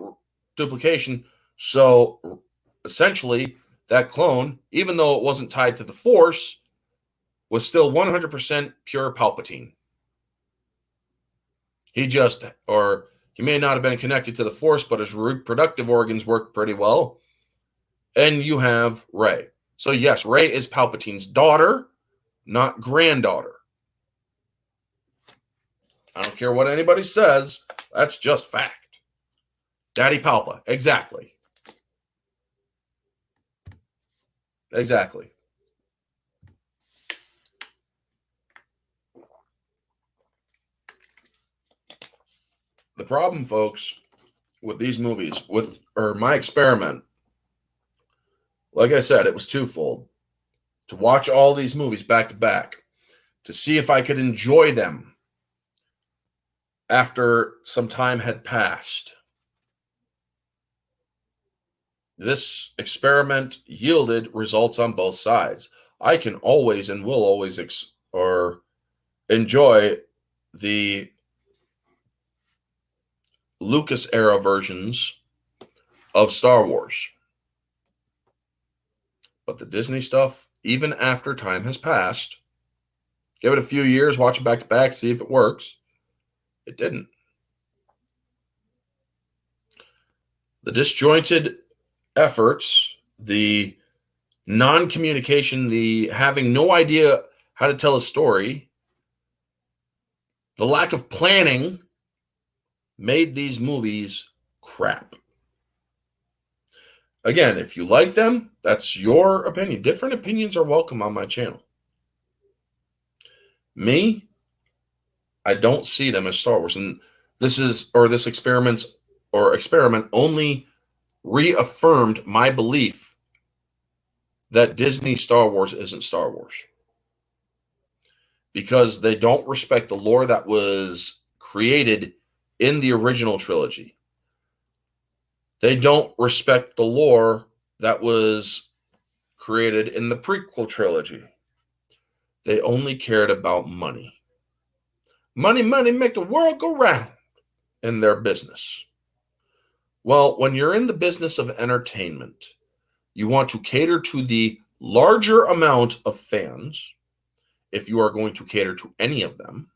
duplication. So essentially, that clone, even though it wasn't tied to the Force, was still 100% pure Palpatine. He may not have been connected to the Force, but his reproductive organs worked pretty well. And you have Rey. So yes, Rey is Palpatine's daughter, not granddaughter. I don't care what anybody says. That's just fact. Daddy Palpa. Exactly. Exactly. The problem, folks, with these movies, or my experiment, like I said, it was twofold. To watch all these movies back to back, to see if I could enjoy them after some time had passed. This experiment yielded results on both sides. I can always and will always enjoy the Lucas era versions of Star Wars. But the Disney stuff, even after time has passed, give it a few years, watch it back to back, see if it works. It didn't. The disjointed efforts, the non-communication, the having no idea how to tell a story, the lack of planning made these movies crap. Again, if you like them, that's your opinion. Different opinions are welcome on my channel. Me, I don't see them as Star Wars. And this experiment only reaffirmed my belief that Disney Star Wars isn't Star Wars. Because they don't respect the lore that was created in the original trilogy. They don't respect the lore that was created in the prequel trilogy. They only cared about money. Money, money, make the world go round in their business. Well, when you're in the business of entertainment, you want to cater to the larger amount of fans, if you are going to cater to any of them,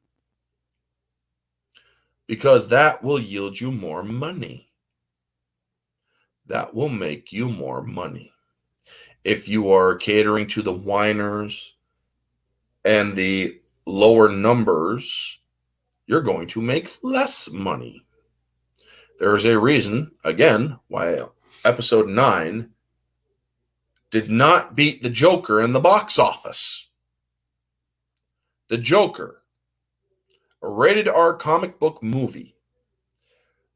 because that will yield you more money. That will make you more money. If you are catering to the whiners and the lower numbers, you're going to make less money. There is a reason, again, why episode 9 did not beat the Joker in the box office. The Joker, a rated R comic book movie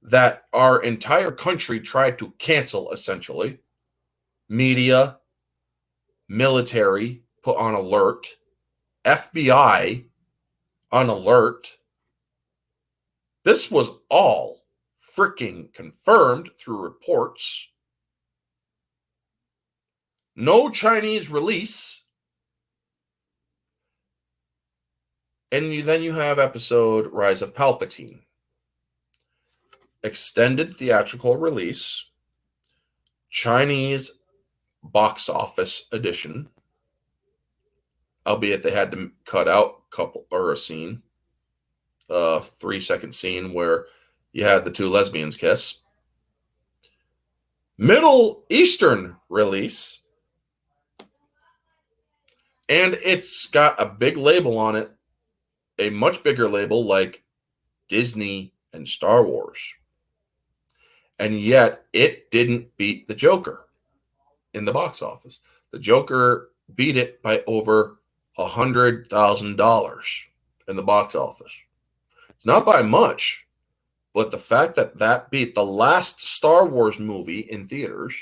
that our entire country tried to cancel, essentially. Media, military put on alert, FBI on alert. This was all freaking confirmed through reports. No Chinese release. And then you have episode Rise of Palpatine. Extended theatrical release. Chinese box office edition. Albeit they had to cut out a scene. A 3-second scene where you had the two lesbians kiss. Middle Eastern release. And it's got a big label on it. A much bigger label like Disney and Star Wars. And yet it didn't beat the Joker in the box office. The Joker beat it by over $100,000 in the box office. It's not by much, but the fact that that beat the last Star Wars movie in theaters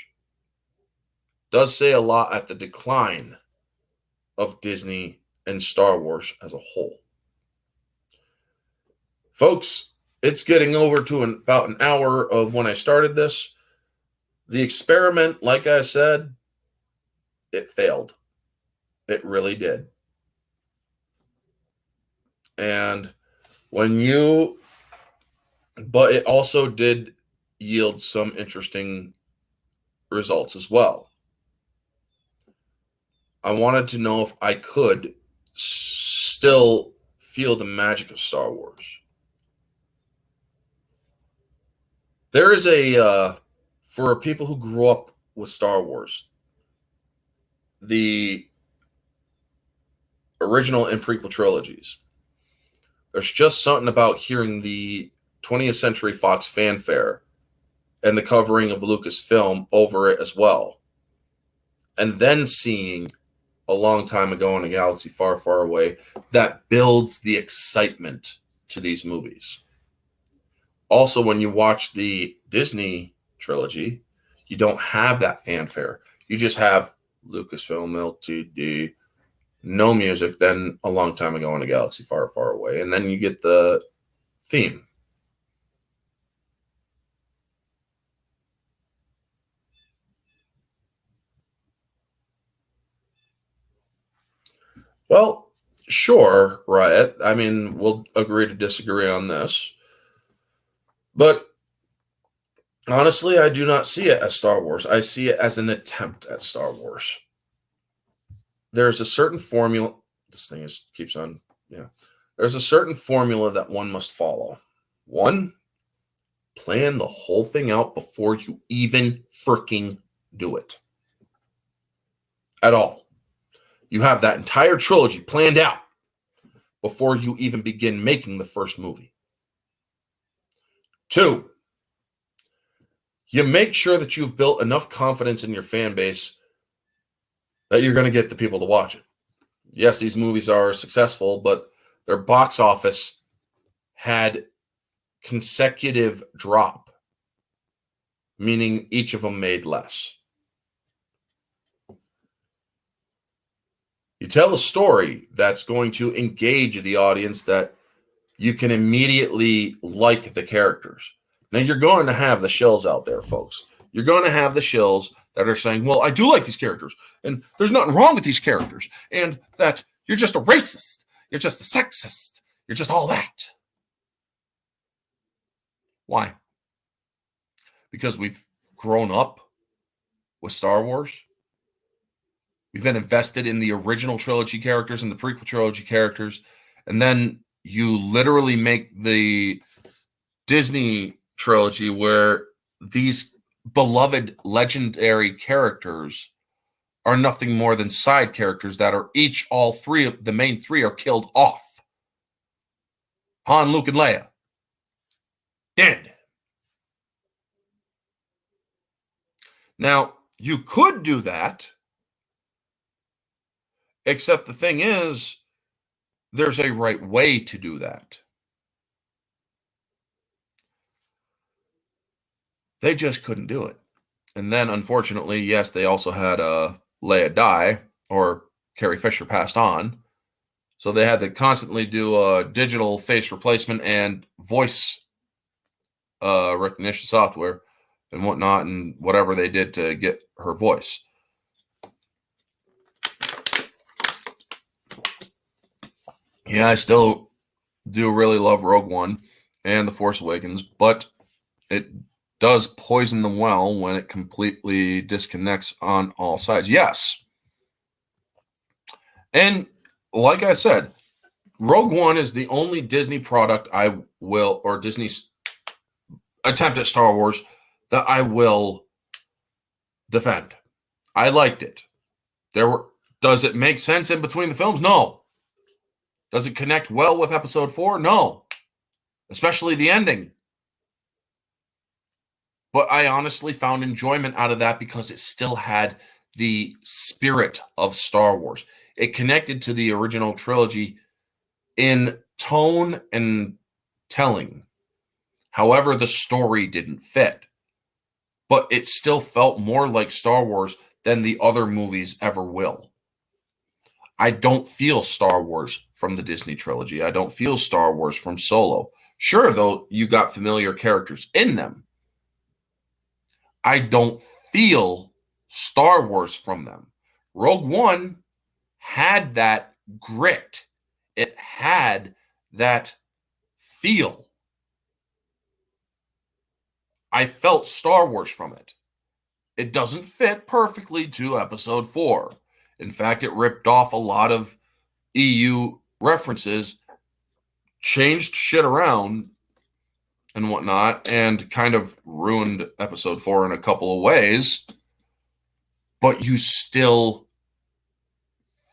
does say a lot at the decline of Disney and Star Wars as a whole. Folks, it's getting over to about an hour of when I started this. The experiment, like I said, it failed. It really did. And but it also did yield some interesting results as well. I wanted to know if I could still feel the magic of Star Wars. There is for people who grew up with Star Wars, the original and prequel trilogies, there's just something about hearing the 20th Century Fox fanfare and the covering of Lucasfilm over it as well. And then seeing A Long Time Ago in a Galaxy Far, Far Away, that builds the excitement to these movies. Also, when you watch the Disney trilogy, you don't have that fanfare. You just have Lucasfilm Ltd., no music, then A Long Time Ago in a Galaxy Far, Far Away, and then you get the theme. Well, sure, Riot. I mean, we'll agree to disagree on this. But honestly, I do not see it as Star Wars. I see it as an attempt at Star Wars. There's a certain formula. This thing keeps on. Yeah. There's a certain formula that one must follow. One, plan the whole thing out before you even freaking do it. At all. You have that entire trilogy planned out before you even begin making the first movie. Two, you make sure that you've built enough confidence in your fan base that you're going to get the people to watch it. Yes, these movies are successful, but their box office had consecutive drop, meaning each of them made less. You tell a story that's going to engage the audience, that you can immediately like the characters. Now, you're going to have the shills out there, folks. You're going to have the shills that are saying, well, I do like these characters, and there's nothing wrong with these characters, and that you're just a racist, you're just a sexist, you're just all that. Why? Because we've grown up with Star Wars. We've been invested in the original trilogy characters and the prequel trilogy characters, and then you literally make the Disney trilogy where these beloved legendary characters are nothing more than side characters that are all three of the main three are killed off. Han, Luke, and Leia. Dead. Now, you could do that, except the thing is, there's a right way to do that. They just couldn't do it. And then, unfortunately, yes, they also had Leia die, or Carrie Fisher passed on. So they had to constantly do a digital face replacement and voice recognition software and whatnot, and whatever they did to get her voice. Yeah, I still do really love Rogue One and The Force Awakens, but it does poison the well when it completely disconnects on all sides. Yes. And like I said, Rogue One is the only Disney product or Disney's attempt at Star Wars that I will defend. I liked it. Does it make sense in between the films? No. Does it connect well with Episode 4? No. Especially the ending. But I honestly found enjoyment out of that because it still had the spirit of Star Wars. It connected to the original trilogy in tone and telling. However, the story didn't fit. But it still felt more like Star Wars than the other movies ever will. I don't feel Star Wars from the Disney trilogy. I don't feel Star Wars from Solo. Sure, though, you got familiar characters in them. I don't feel Star Wars from them. Rogue One had that grit. It had that feel. I felt Star Wars from it. It doesn't fit perfectly to Episode 4. In fact, it ripped off a lot of EU references, changed shit around and whatnot, and kind of ruined Episode 4 in a couple of ways. But you still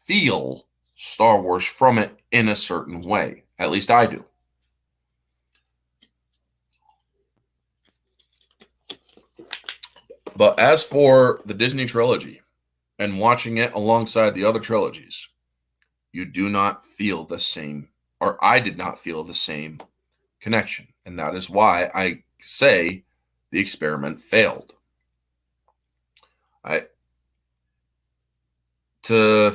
feel Star Wars from it in a certain way. At least I do. But as for the Disney trilogy and watching it alongside the other trilogies, you do not feel the same, or I did not feel the same connection. And that is why I say the experiment failed. To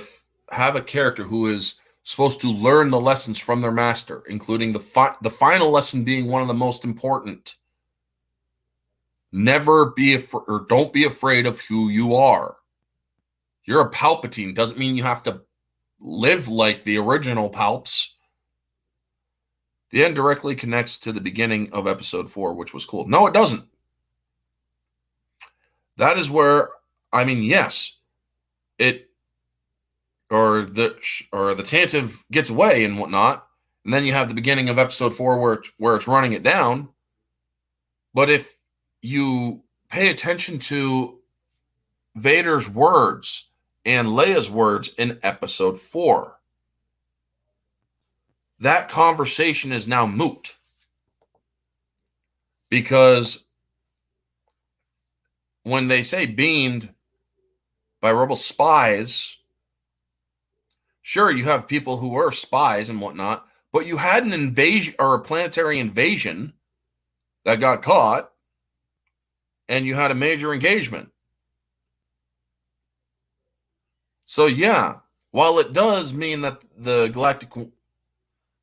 have a character who is supposed to learn the lessons from their master, including the final lesson being one of the most important. Never be or don't be afraid of who you are. You're a Palpatine. Doesn't mean you have to live like the original Palps. The end directly connects to the beginning of Episode 4, which was cool. No, it doesn't. That is where, yes, the Tantive gets away and whatnot, and then you have the beginning of Episode 4 where it's running it down. But if you pay attention to Vader's words and Leia's words in Episode 4, that conversation is now moot. Because when they say beamed by rebel spies, sure, you have people who were spies and whatnot, but you had an invasion or a planetary invasion that got caught, and you had a major engagement. So yeah, while it does mean that the Galactic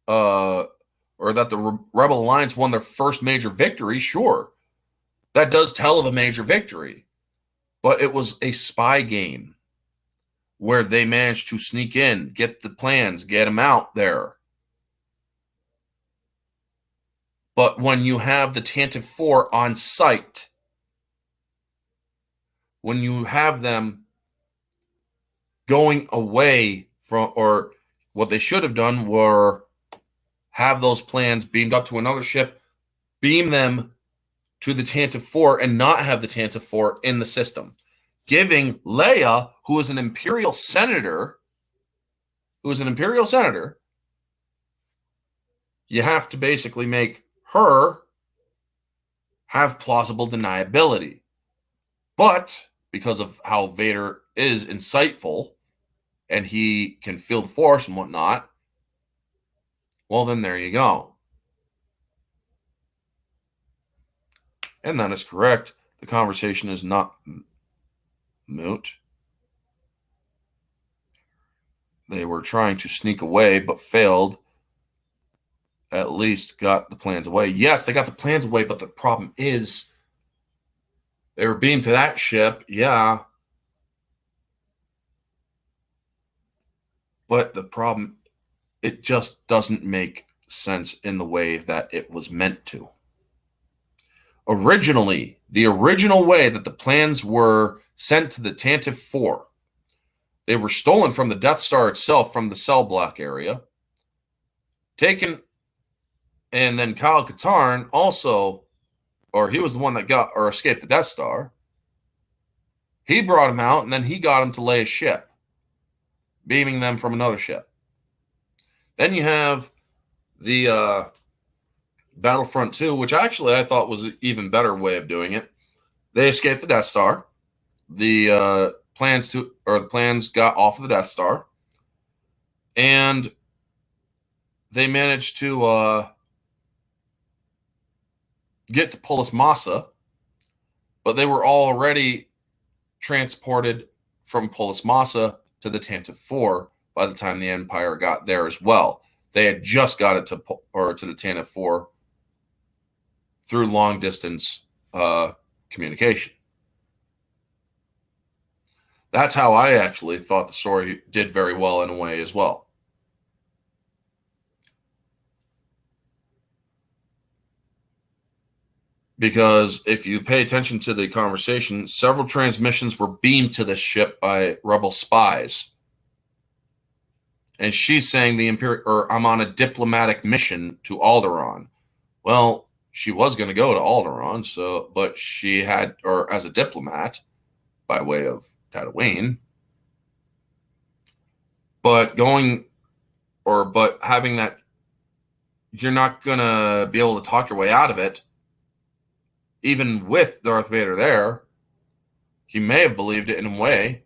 or that the Rebel Alliance won their first major victory, sure, that does tell of a major victory, but it was a spy game where they managed to sneak in, get the plans, get them out there. But when you have the Tantive 4 on site, when you have them going away from, or what they should have done were have those plans beamed up to another ship, beam them to the Tantive 4, and not have the Tantive 4 in the system. Giving Leia, who is an Imperial senator, you have to basically make her have plausible deniability. But because of how Vader is insightful and he can feel the Force and whatnot, well, then there you go. And that is correct. The conversation is not moot. They were trying to sneak away, but failed. At least got the plans away. Yes, they got the plans away, but the problem is they were beamed to that ship, yeah. But the problem, it just doesn't make sense in the way that it was meant to. Originally, the original way that the plans were sent to the Tantive 4, they were stolen from the Death Star itself, from the cell block area, taken, and then Kyle Katarn also, or he was the one that got or escaped the Death Star. He brought him out, and then he got him to Leia's ship, beaming them from another ship. Then you have the Battlefront 2, which actually I thought was an even better way of doing it. They escaped the Death Star. The plans got off of the Death Star, and they managed to get to Polis Massa, but they were already transported from Polis Massa to the Tantive 4 by the time the Empire got there as well. They had just got it to the Tantive 4 through long distance communication. That's how I actually thought the story did very well in a way as well. Because if you pay attention to the conversation, several transmissions were beamed to this ship by rebel spies. And she's saying I'm on a diplomatic mission to Alderaan. Well, she was going to go to Alderaan, but she had, or as a diplomat by way of Tatooine, but having that, you're not going to be able to talk your way out of it. Even with Darth Vader there, he may have believed it in a way.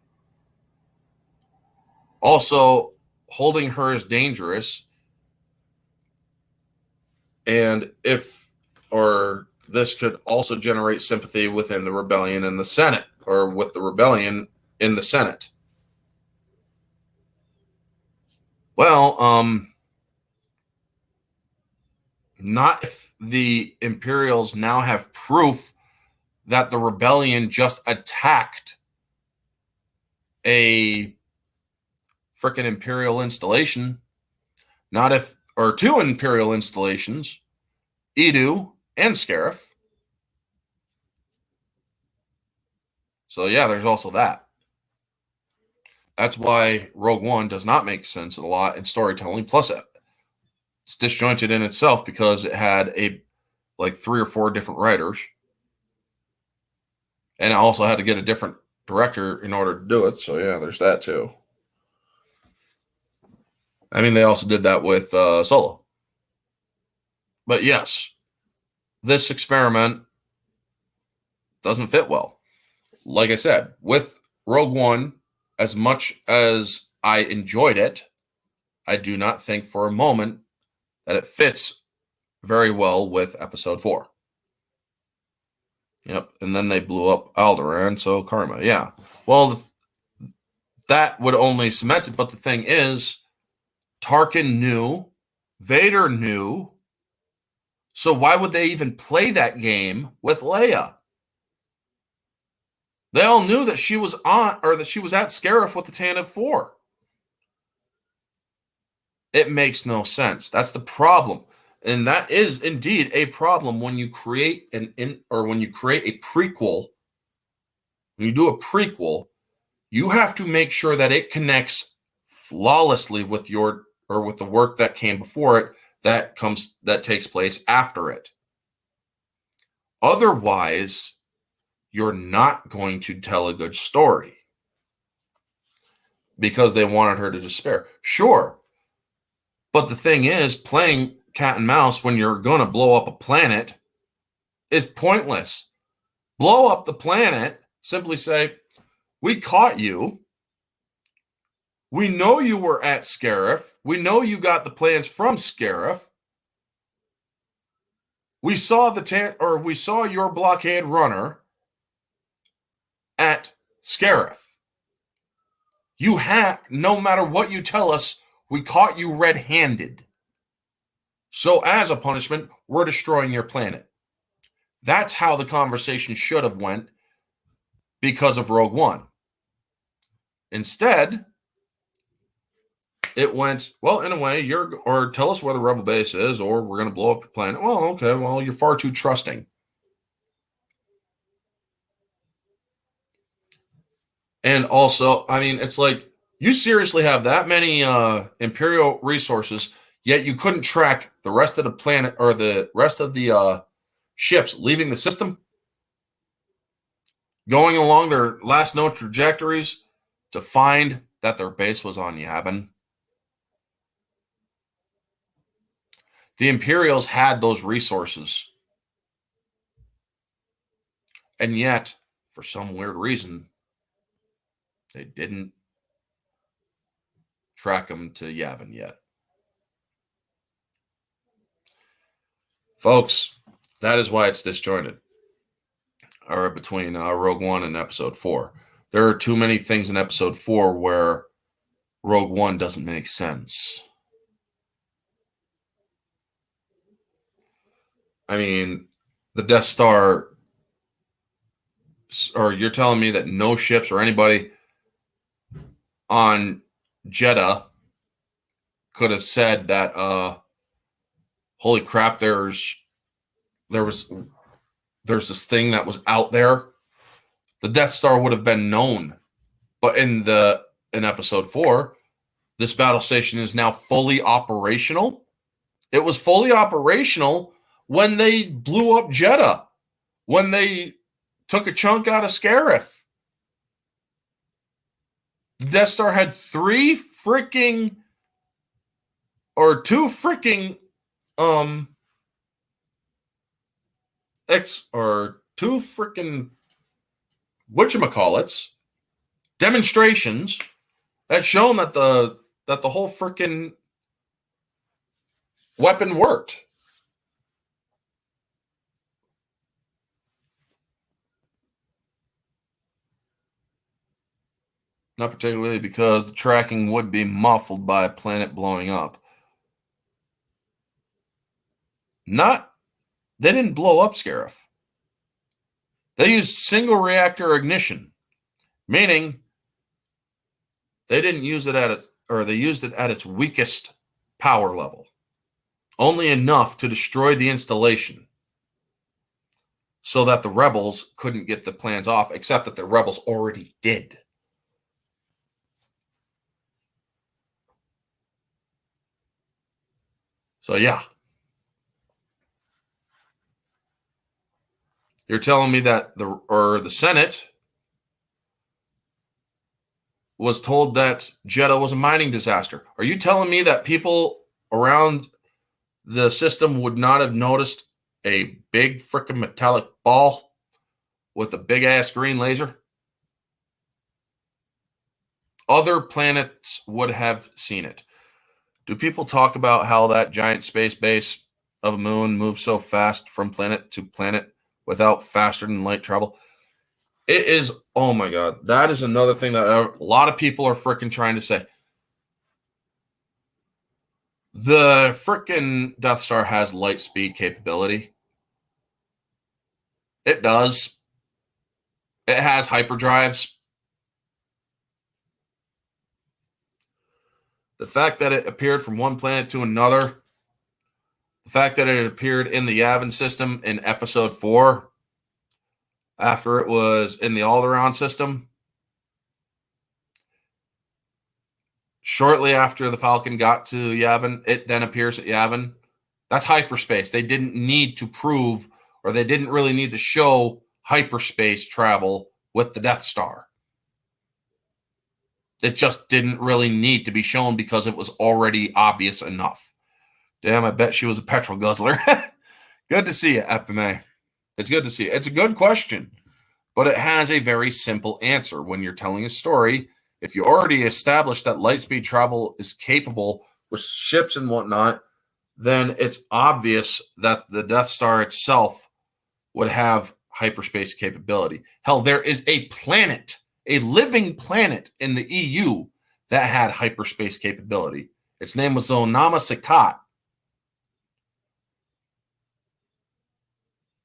Also, holding her is dangerous. And this could also generate sympathy within the rebellion in the Senate, or with the rebellion in the Senate. Well, not if the Imperials now have proof that the rebellion just attacked a frickin' Imperial installation. Not if, or two Imperial installations, Edu and Scarif. So yeah, there's also that. That's why Rogue One does not make sense a lot in storytelling. Plus, it's disjointed in itself because it had 3 or 4 different writers. And it also had to get a different director in order to do it. So yeah, there's that too. I mean, they also did that with Solo. But yes, this experiment doesn't fit well. Like I said, with Rogue One, as much as I enjoyed it, I do not think for a moment that it fits very well with Episode 4. Yep, and then they blew up Alderaan, so karma, yeah. Well, that would only cement it, but the thing is, Tarkin knew, Vader knew, so why would they even play that game with Leia? They all knew that she was at Scarif with the Tantive 4. It makes no sense. That's the problem. And that is indeed a problem when you create a prequel. When you do a prequel, you have to make sure that it connects flawlessly with the work that came before it, that takes place after it. Otherwise, you're not going to tell a good story because they wanted her to despair. Sure. But the thing is, playing cat and mouse when you're going to blow up a planet is pointless. Blow up the planet, simply say, we caught you. We know you were at Scarif. We know you got the plans from Scarif. We saw your blockade runner at Scarif. No matter what you tell us, we caught you red-handed. So as a punishment, we're destroying your planet. That's how the conversation should have went because of Rogue One. Instead, it went, well, in a way, tell us where the rebel base is, or we're going to blow up your planet. Well, okay, well, you're far too trusting. And also, I mean, it's like, you seriously have that many Imperial resources, yet you couldn't track the rest of the planet or the rest of the ships leaving the system, going along their last known trajectories to find that their base was on Yavin. The Imperials had those resources. And yet, for some weird reason, they didn't track them to Yavin yet. Folks, that is why it's disjointed. Or between Rogue One and Episode 4. There are too many things in Episode 4 where Rogue One doesn't make sense. I mean, the Death Star, or you're telling me that no ships or anybody on Jeddah could have said that, holy crap, there's this thing that was out there. The Death Star would have been known. But in episode 4, this battle station is now fully operational. It was fully operational when they blew up Jeddah, when they took a chunk out of Scarif. The Death Star had two freaking whatchamacallits demonstrations that shown that the whole freaking weapon worked. Not particularly, because the tracking would be muffled by a planet blowing up. They didn't blow up Scarif. They used single reactor ignition, meaning they didn't use it they used it at its weakest power level, only enough to destroy the installation so that the rebels couldn't get the plans off, except that the rebels already did. So yeah. You're telling me that the Senate was told that Jeddah was a mining disaster. Are you telling me that people around the system would not have noticed a big freaking metallic ball with a big ass green laser? Other planets would have seen it. Do people talk about how that giant space base of a moon moves so fast from planet to planet without faster than light travel? It is, oh my God. That is another thing that a lot of people are freaking trying to say. The freaking Death Star has light speed capability. It does. It has hyperdrives. The fact that it appeared from one planet to another, the fact that it appeared in the Yavin system in episode 4, after it was in the Alderaan system, shortly after the Falcon got to Yavin, it then appears at Yavin. That's hyperspace. They didn't need to prove, or they didn't really need to show hyperspace travel with the Death Star. It just didn't really need to be shown because it was already obvious enough. Damn, I bet she was a petrol guzzler. Good to see you, Epime. It's good to see you. It's a good question, but it has a very simple answer. When you're telling a story, if you already established that lightspeed travel is capable with ships and whatnot, then it's obvious that the Death Star itself would have hyperspace capability. Hell, there is a planet, a living planet in the EU that had hyperspace capability. Its name was Zonama Sakat.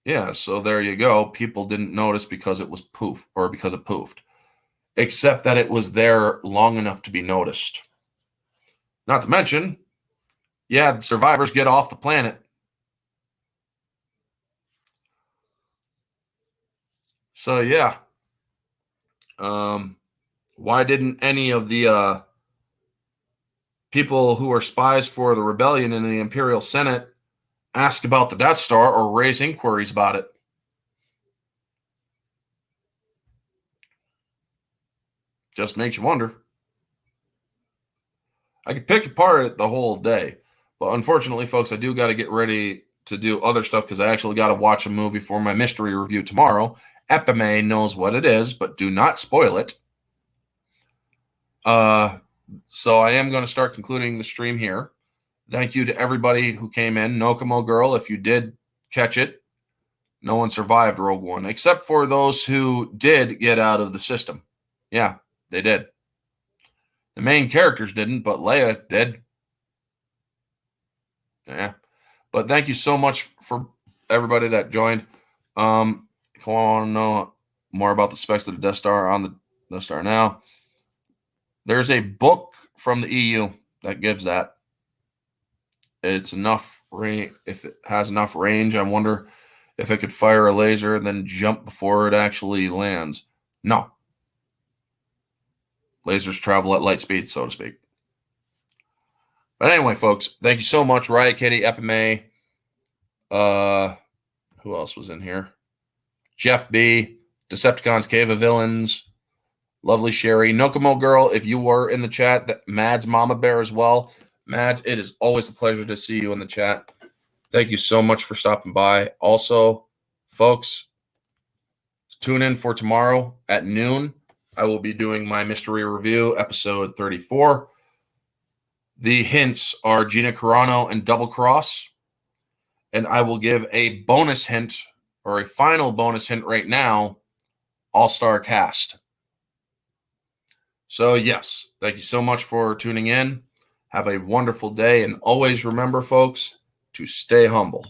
Yeah, so there you go. People didn't notice because it was because it poofed. Except that it was there long enough to be noticed. Not to mention, yeah, survivors get off the planet. So yeah. Why didn't any of the people who are spies for the rebellion in the Imperial Senate ask about the Death Star or raise inquiries about it? Just makes you wonder. I could pick apart it the whole day, but unfortunately, folks, I do got to get ready to do other stuff because I actually got to watch a movie for my mystery review tomorrow. Epime knows what it is, but do not spoil it. So I am going to start concluding the stream here. Thank you to everybody who came in. Nokomo Girl, if you did catch it, no one survived Rogue One, except for those who did get out of the system. Yeah, they did. The main characters didn't, but Leia did. Yeah. But thank you so much for everybody that joined. If you want to know more about the specs of the Death Star on the Death Star now, there's a book from the EU that gives that. It's enough range. If it has enough range, I wonder if it could fire a laser and then jump before it actually lands. No. Lasers travel at light speed, so to speak. But anyway, folks, thank you so much. Riot Kitty, Epime. Who else was in here? Jeff B. Decepticons Cave of Villains. Lovely Sherry. Nokomo Girl, if you were in the chat. Mads Mama Bear as well. Mads, it is always a pleasure to see you in the chat. Thank you so much for stopping by. Also, folks, tune in for tomorrow at noon. I will be doing my mystery review, episode 34. The hints are Gina Carano and Double Cross. And I will give a bonus hint, or a final bonus hint right now, all-star cast. So, yes, thank you so much for tuning in. Have a wonderful day. And always remember, folks, to stay humble.